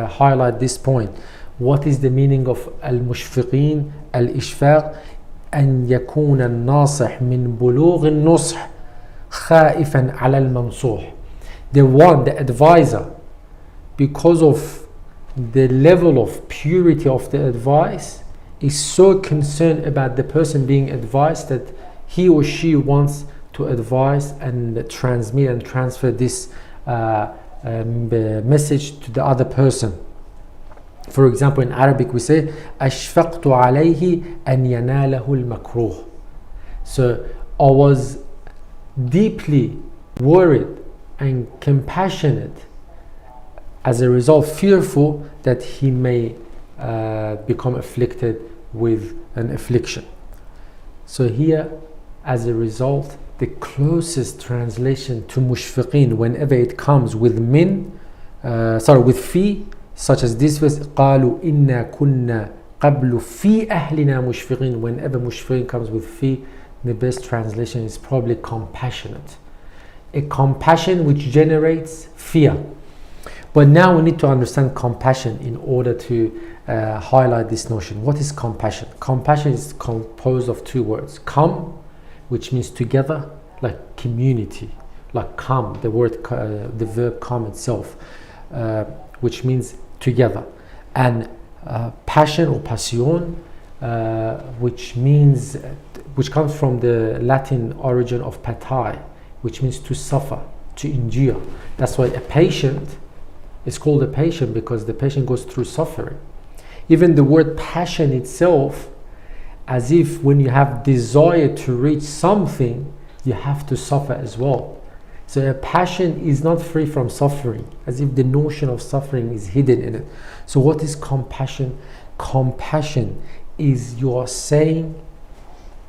highlight this point. What is the meaning of al-mushfiqeen? Al-ishfaq أن يكون الناصح من بلوغ النصح خائفا على المنصوح. The one, the advisor, because of the level of purity of the advice, is so concerned about the person being advised that he or she wants to advise and transmit and transfer this message to the other person. For example, in Arabic we say أشفقت عليه أن يناله المكروه. So I was deeply worried and compassionate, as a result fearful that he may become afflicted with an affliction. So here, as a result, the closest translation to mushfiqeen, whenever it comes with with fi, such as this verse, قالوا إنا كنا قبل في أهلنا مشفقين. Whenever mushfiqeen comes with fi, the best translation is probably compassionate. A compassion which generates fear. But now we need to understand compassion in order to highlight this notion. What is compassion? Compassion is composed of two words. Kam, which means together, like community, like kam, the verb kam itself, which means together. And passion or passion, which comes from the Latin origin of patai, which means to suffer, to endure. That's why a patient is called a patient, because the patient goes through suffering. Even the word passion itself, as if when you have desire to reach something, you have to suffer as well. So a passion is not free from suffering, as if the notion of suffering is hidden in it. So what is compassion? Compassion is you are saying,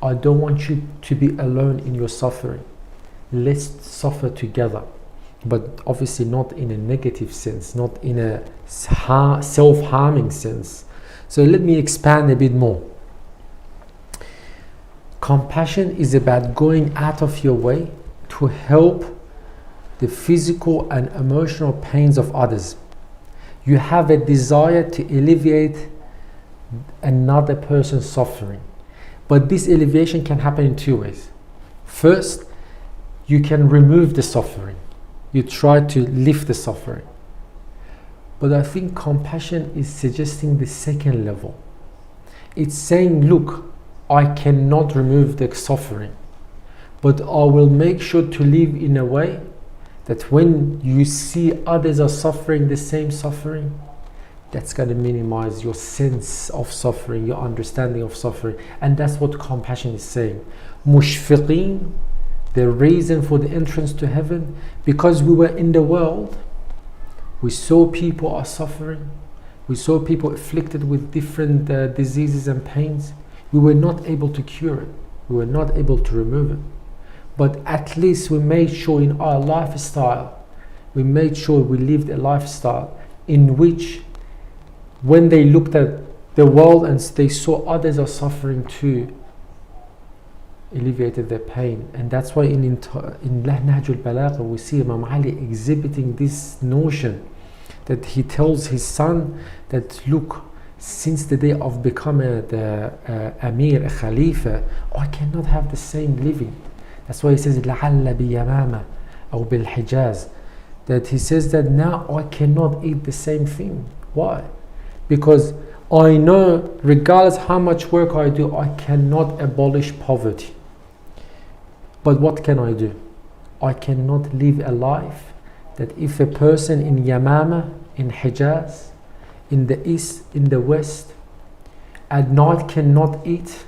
I don't want you to be alone in your suffering. Let's suffer together. But obviously not in a negative sense, not in a self-harming sense. So let me expand a bit more. Compassion is about going out of your way to help the physical and emotional pains of others. You have a desire to alleviate another person's suffering. But this alleviation can happen in two ways. First, you can remove the suffering. You try to lift the suffering. But I think compassion is suggesting the second level. It's saying, look, I cannot remove the suffering, but I will make sure to live in a way that when you see others are suffering the same suffering, that's going to minimize your sense of suffering, your understanding of suffering. And that's what compassion is saying. Mushfiqeen, the reason for the entrance to heaven, because we were in the world, we saw people are suffering, we saw people afflicted with different diseases and pains. We were not able to cure it, we were not able to remove it. But at least we made sure in our lifestyle, we made sure we lived a lifestyle in which when they looked at the world and they saw others are suffering too, alleviated their pain. And that's why in Nahj al-Balagha we see Imam Ali exhibiting this notion that he tells his son that, look, since the day of becoming the Amir, a Khalifa, I cannot have the same living. That's why he says لَعَلَّ بِيَمَامَ أو بِالْحِجَازِ, that he says that now I cannot eat the same thing. Why? Because I know regardless how much work I do, I cannot abolish poverty. But what can I do? I cannot live a life that if a person in Yamama, in Hijaz, in the east, in the west, at night cannot eat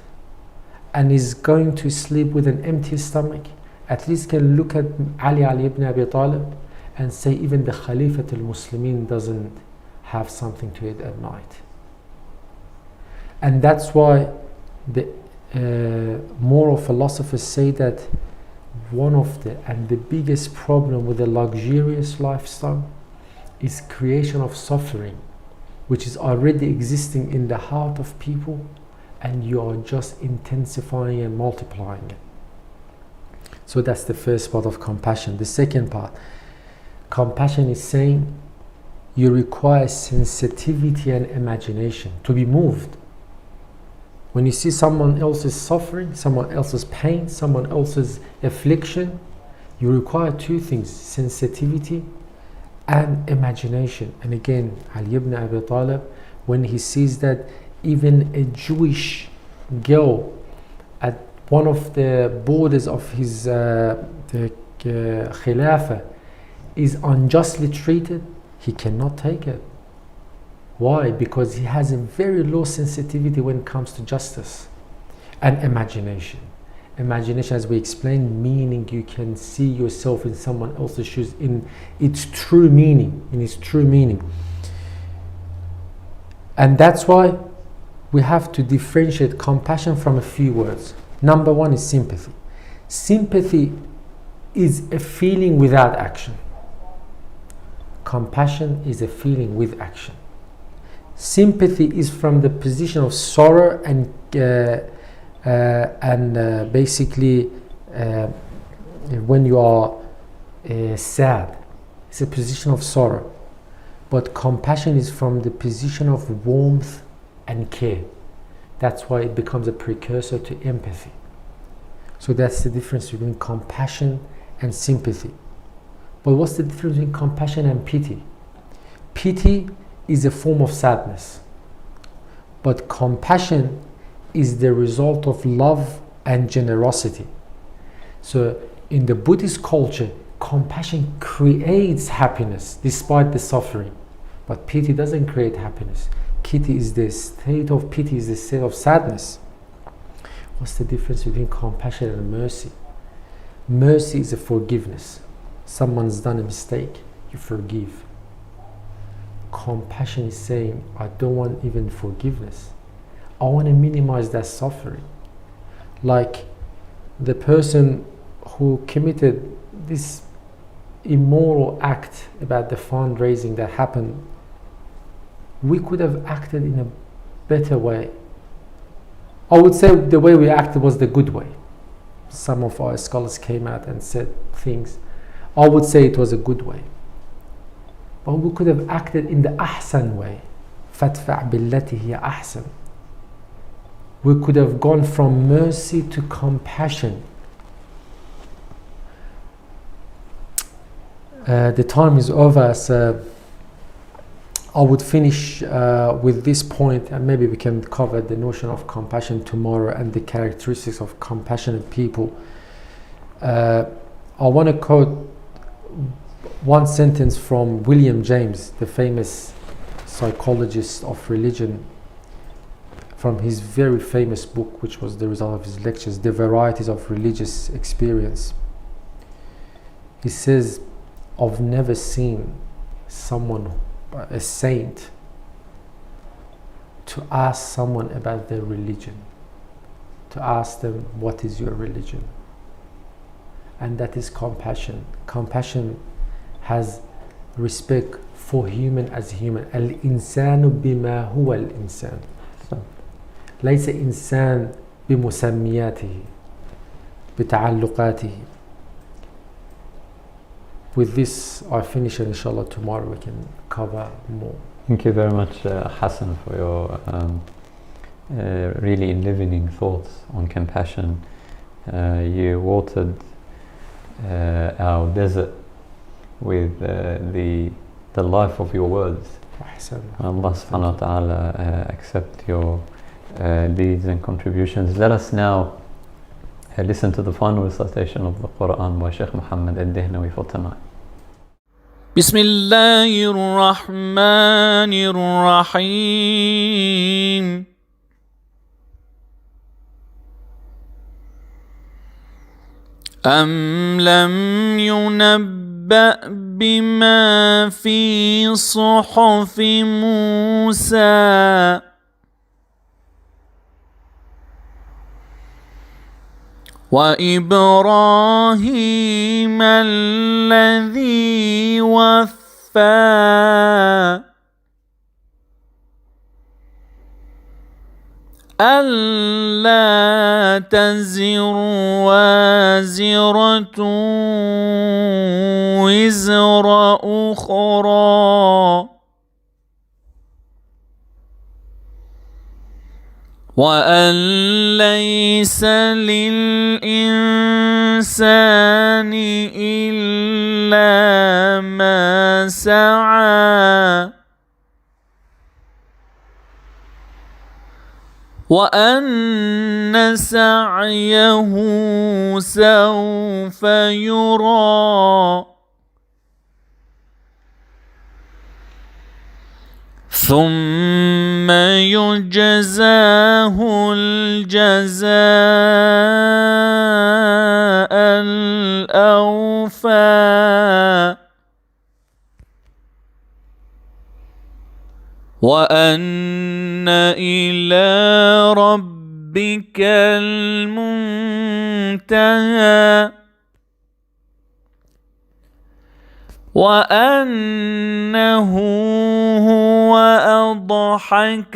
and is going to sleep with an empty stomach, at least can look at Ali ibn Abi Talib and say even the Khalifat al-Muslimin doesn't have something to eat at night. And that's why the moral philosophers say that one of the biggest problem with the luxurious lifestyle is creation of suffering, which is already existing in the heart of people, and you are just intensifying and multiplying it. So that's the first part of compassion. The second part, compassion is saying you require sensitivity and imagination to be moved. When you see someone else's suffering, someone else's pain, someone else's affliction, you require two things, sensitivity and imagination. And again, Ali ibn Abi Talib, when he sees that even a Jewish girl at one of the borders of his Khilafah is unjustly treated, he cannot take it. Why? Because he has a very low sensitivity when it comes to justice and imagination. Imagination, as we explained, meaning you can see yourself in someone else's shoes in its true meaning, And that's why we have to differentiate compassion from a few words. Number one is sympathy. Sympathy is a feeling without action. Compassion is a feeling with action. Sympathy is from the position of sorrow and basically when you are sad, it's a position of sorrow. But compassion is from the position of warmth and care. That's why it becomes a precursor to empathy. So that's the difference between compassion and sympathy. But what's the difference between compassion and pity? Pity is a form of sadness, but compassion is the result of love and generosity. So in the Buddhist culture, compassion creates happiness despite the suffering, but pity doesn't create happiness. Pity is the state of sadness. What's the difference between compassion and mercy? Mercy is a forgiveness. Someone's done a mistake, you forgive. Compassion is saying, I don't want even forgiveness. I want to minimize that suffering. Like the person who committed this immoral act about the fundraising that happened, we could have acted in a better way. I would say the way we acted was the good way. Some of our scholars came out and said things. I would say it was a good way. But we could have acted in the ahsan way. فَادْفَعْ بِالَّتِي هِيَ أَحْسَنُ. We could have gone from mercy to compassion. The time is over, so I would finish with this point, and maybe we can cover the notion of compassion tomorrow and the characteristics of compassionate people. I want to quote one sentence from William James, the famous psychologist of religion, from his very famous book, which was the result of his lectures, The Varieties of Religious Experience. He says, I've never seen someone, a saint, to ask someone about their religion, to ask them, what is your religion? And that is compassion. Compassion has respect for human as human. Al-insanu bima huwa al-insan. ليس إنسان بمسمياته بتعلقاته. With this I finish, and inshallah tomorrow we can cover more. Thank you very much, Hassan, for your really enlivening thoughts on compassion. You watered our desert with the life of your words. Allah subhanahu wa ta'ala accept your deeds and contributions. Let us now listen to the final recitation of the Quran by Sheikh Mohamed al-Dihnawi for tonight. بسم الله الرحمن الرحيم أم لم ينبأ بما في صحف موسى وإبراهيم الذي وفى ألا تزر وازرة وزر أخرى وأن ليس للإنسان إلا ما سعى وأن سعيه سوف يرى ثم يجزاه الجزاء الأوفى وأن إلى ربك المنتهى وأنه هو أضحك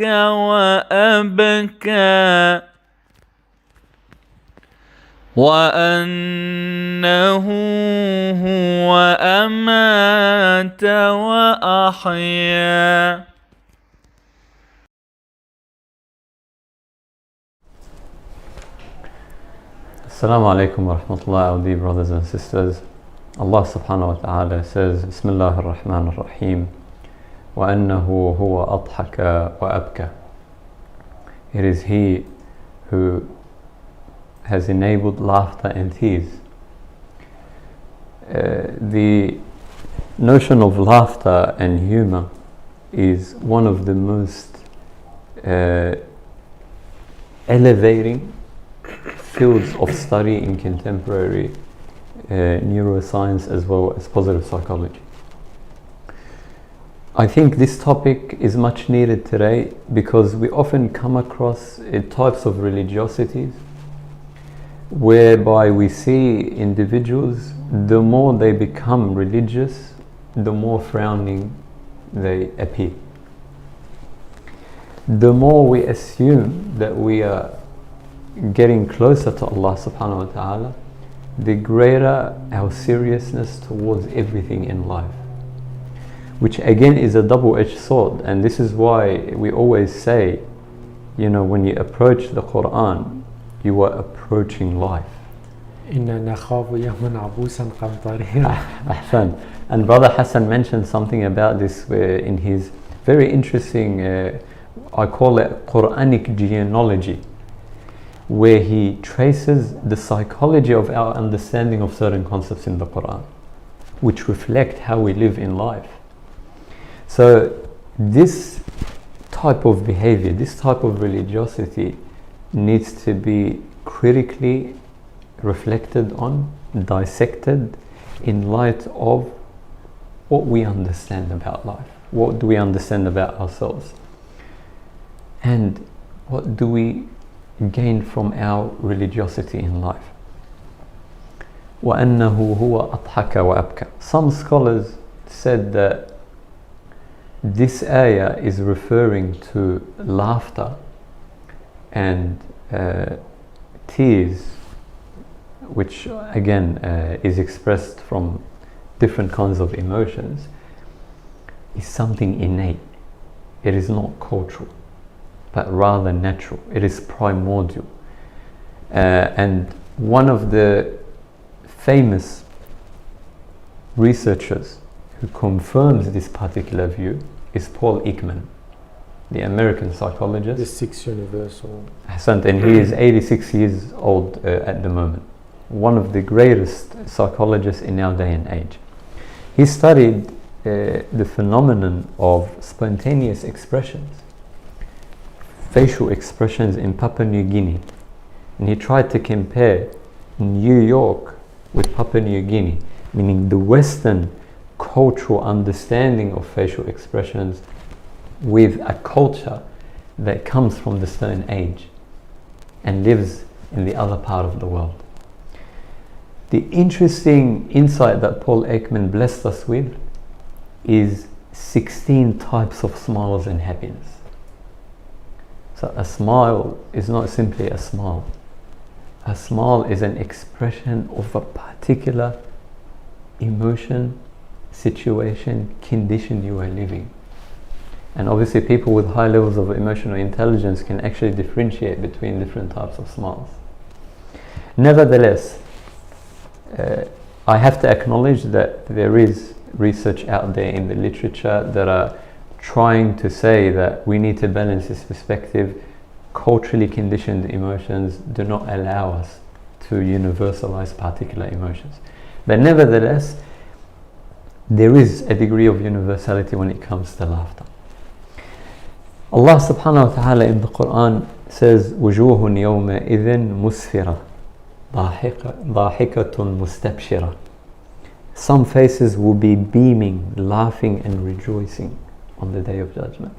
وأبكى وأنه هو أمات وأحيا. Assalamu alaikum wa rahmatullahi, our dear brothers and sisters. Allah subhanahu wa ta'ala says, Bismillah ar-Rahman ar-Rahim, وَأَنَّهُ هُوَ أَضْحَكَ وَأَبْكَى. It is He who has enabled laughter and tears. The notion of laughter and humor is one of the most elevating fields of study in contemporary neuroscience as well as positive psychology. I think this topic is much needed today because we often come across types of religiosities whereby we see individuals, the more they become religious, the more frowning they appear. The more we assume that we are getting closer to Allah subhanahu wa ta'ala, the greater our seriousness towards everything in life, which again is a double-edged sword. And this is why we always say, you know, when you approach the Quran, you are approaching life. Ahsan. And Brother Hassan mentioned something about this in his very interesting, I call it Quranic genealogy, where he traces the psychology of our understanding of certain concepts in the Quran, which reflect how we live in life. So this type of behavior, this type of religiosity needs to be critically reflected on, dissected in light of what we understand about life. What do we understand about ourselves? And what do we gain from our religiosity in life? وَأَنَّهُ هُوَ أَضْحَكَ وَأَبْكَى. Some scholars said that this ayah is referring to laughter and tears, which again is expressed from different kinds of emotions, is something innate. It is not cultural, but rather natural. It is primordial. And one of the famous researchers who confirms this particular view is Paul Ekman, the American psychologist. The Sixth Universal. Hassan, and he is 86 years old at the moment. One of the greatest psychologists in our day and age. He studied the phenomenon of spontaneous expressions, facial expressions in Papua New Guinea. And he tried to compare New York with Papua New Guinea, meaning the Western cultural understanding of facial expressions with a culture that comes from the Stone Age and lives in the other part of the world. The interesting insight that Paul Ekman blessed us with is 16 types of smiles and happiness. So a smile is not simply a smile. A smile is an expression of a particular emotion, situation, condition you are living. And obviously people with high levels of emotional intelligence can actually differentiate between different types of smiles. Nevertheless, I have to acknowledge that there is research out there in the literature that are trying to say that we need to balance this perspective. Culturally conditioned emotions do not allow us to universalize particular emotions. But nevertheless, there is a degree of universality when it comes to laughter. Allah subhanahu wa ta'ala in the Quran says, وَجُوهٌ يَوْمَئِذٍ مُسْفِرَةٌ ضَاحِكَةٌ مُسْتَبْشِرَةٌ. Some faces will be beaming, laughing and rejoicing on the Day of Judgment.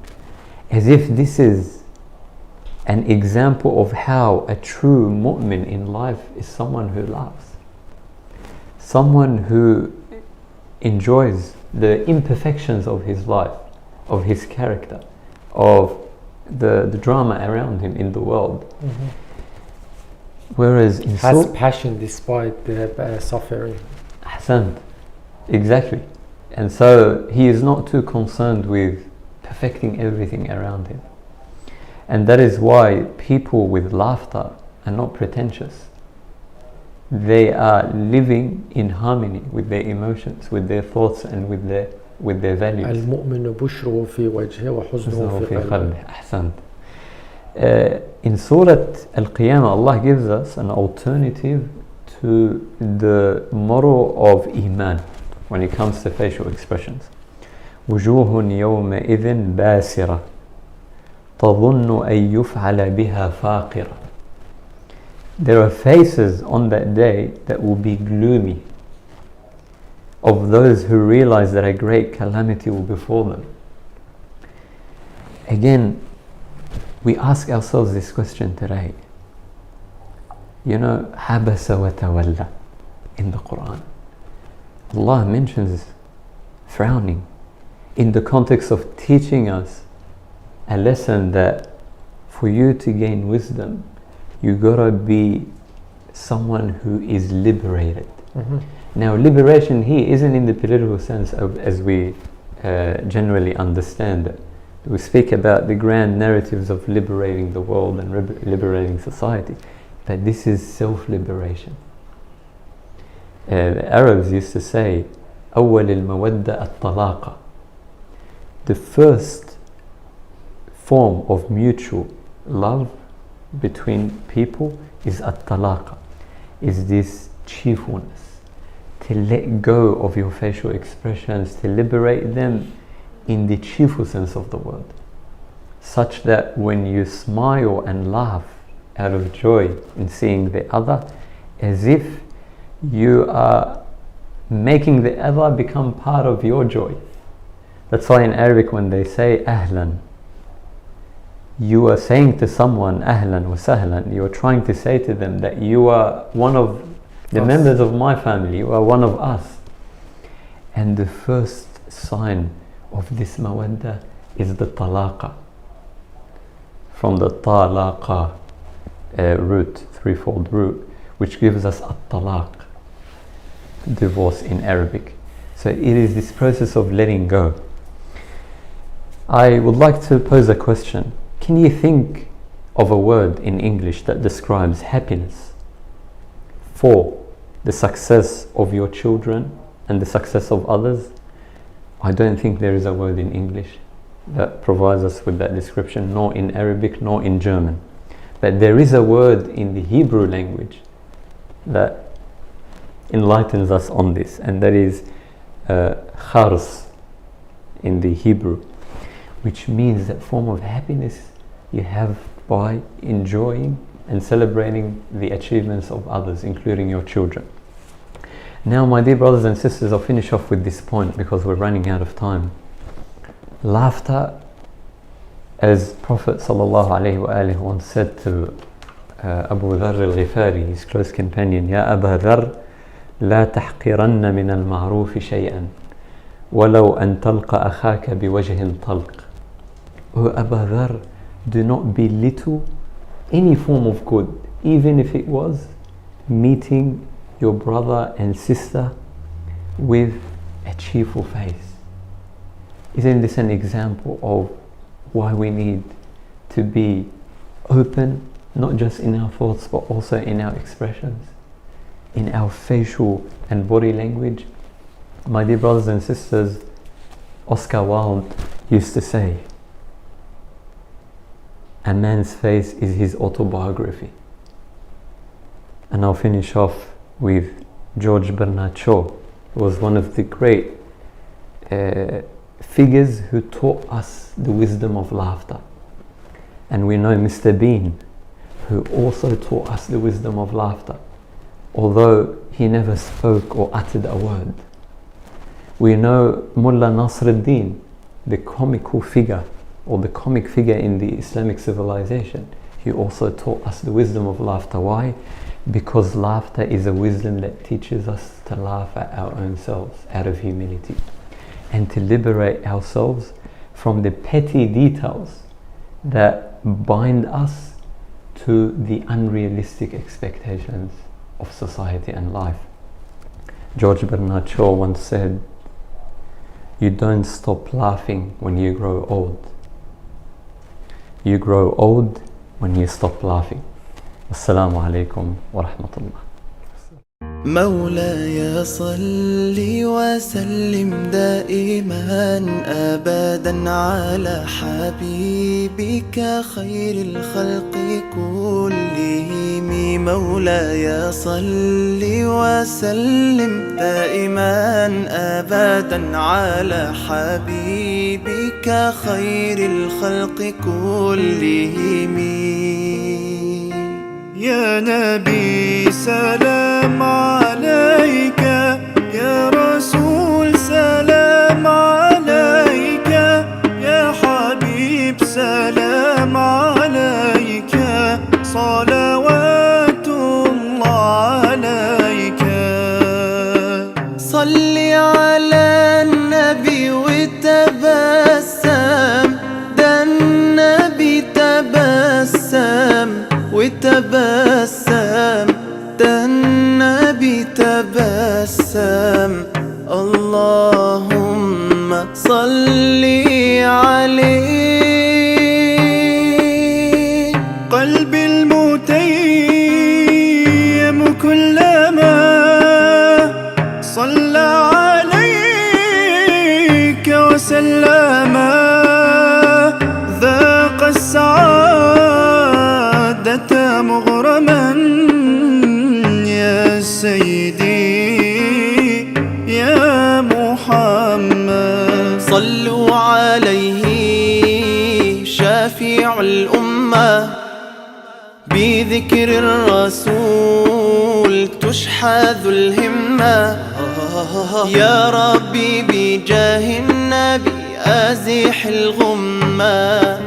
As if this is an example of how a true mu'min in life is someone who laughs. Someone who enjoys the imperfections of his life, of his character, of the drama around him in the world. Mm-hmm. Whereas in has passion despite the suffering. Hassan, exactly. And so he is not too concerned with perfecting everything around him. And that is why people with laughter are not pretentious. They are living in harmony with their emotions, with their thoughts and with their values. المؤمن بشره في وجهه وحزنه في قلبه. أحسنت. In Surat al-Qiyamah, Allah gives us an alternative to the model of Iman when it comes to facial expressions. وجوه يومئذ باسرة تظن أن يفعل بها فاقرة. There are faces on that day that will be gloomy, of those who realize that a great calamity will befall them. Again, we ask ourselves this question today. You know, habasa wa tawalla in the Quran. Allah mentions frowning in the context of teaching us a lesson that for you to gain wisdom, you gotta be someone who is liberated. Mm-hmm. Now, liberation here isn't in the political sense as we generally understand it. We speak about the grand narratives of liberating the world and liberating society, but this is self-liberation. The Arabs used to say, أول المودة الطلاقة. The first form of mutual love between people is at-talaqa, is this cheerfulness, to let go of your facial expressions, to liberate them in the cheerful sense of the word, such that when you smile and laugh out of joy in seeing the other, as if you are making the other become part of your joy. That's why in Arabic when they say ahlan, you are saying to someone ahlan wa sahlan, you are trying to say to them that you are one of the members of my family, you are one of us. And the first sign of this mawadda is the talaqa, from the talaqa root, threefold root, which gives us at-talaq, divorce in Arabic. So it is this process of letting go. I would like to pose a question. Can you think of a word in English that describes happiness for the success of your children and the success of others? I don't think there is a word in English that provides us with that description, nor in Arabic, nor in German. But there is a word in the Hebrew language that enlightens us on this, and that is khars, in the Hebrew, which means that form of happiness you have by enjoying and celebrating the achievements of others, including your children. Now, my dear brothers and sisters, I'll finish off with this point because we're running out of time. Laughter, as Prophet ﷺ once said to Abu Dharr al-Ghifari, his close companion, Ya Aba Dharr, لا تحقرن من المعروف شيئا ولو أن تلقى أخاك بوجه طلق. O Abu Dharr, do not belittle any form of good, even if it was meeting your brother and sister with a cheerful face. Isn't this an example of why we need to be open, not just in our thoughts but also in our expressions, in our facial and body language? My dear brothers and sisters, Oscar Wilde used to say, a man's face is his autobiography. And I'll finish off with George Bernard Shaw, who was one of the great figures who taught us the wisdom of laughter. And we know Mr. Bean, who also taught us the wisdom of laughter, although he never spoke or uttered a word. We know Mullah Nasruddin, the comical figure or the comic figure in the Islamic civilization. He also taught us the wisdom of laughter. Why? Because laughter is a wisdom that teaches us to laugh at our own selves out of humility and to liberate ourselves from the petty details that bind us to the unrealistic expectations of society and life. George Bernard Shaw once said, you don't stop laughing when you grow old. You grow old when you stop laughing. Assalamu alaikum wa rahmatullah. مولاي صل وسلم دائما أبدا على حبيبك خير الخلق كلهم. مولاي صل وسلم دائما أبدا على حبيبك خير الخلق كلهم. يا نبي سلام عليك، يا رسول سلام عليك، يا حبيب سلام عليك، صلوات الله عليك. صل على النبي وتبسم، ده النبي تبسم وتبسم، ده النبي تبسم. اللهم صل عليه. قلبي المتيم كلما صلى عليك وسلم ذاق السعادة مغرما. يا سيدي يا محمد صلوا عليه شافع الأمة، بذكر الرسول تشحذ الهمة. يا ربي بجاه النبي أزح الغمة،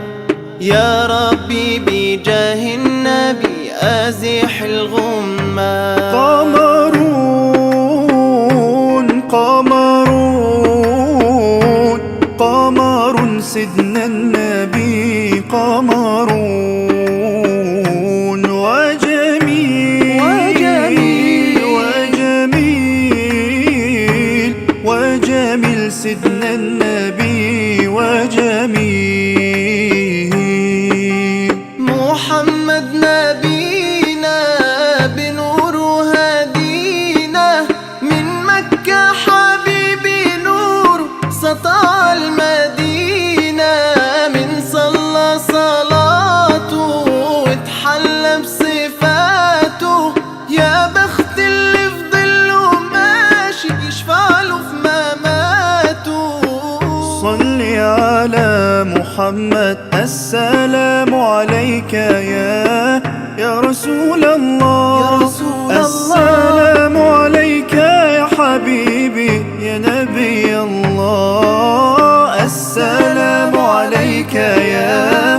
يا ربي بجاه النبي أزح الغمة. قمرون قمرون قمر سيدنا النبي، قمرون وجميل وجميل وجميل وجميل سيدنا النبي وجميل. محمد نبينا بنور هدينا، من مكة حبيبي نور سطع المدينة. من صلى صلاته واتحلى بصفاته، يا بخت اللي في ظله ماشي يشفع له في مماته. محمد. السلام عليك يا رسول الله. السلام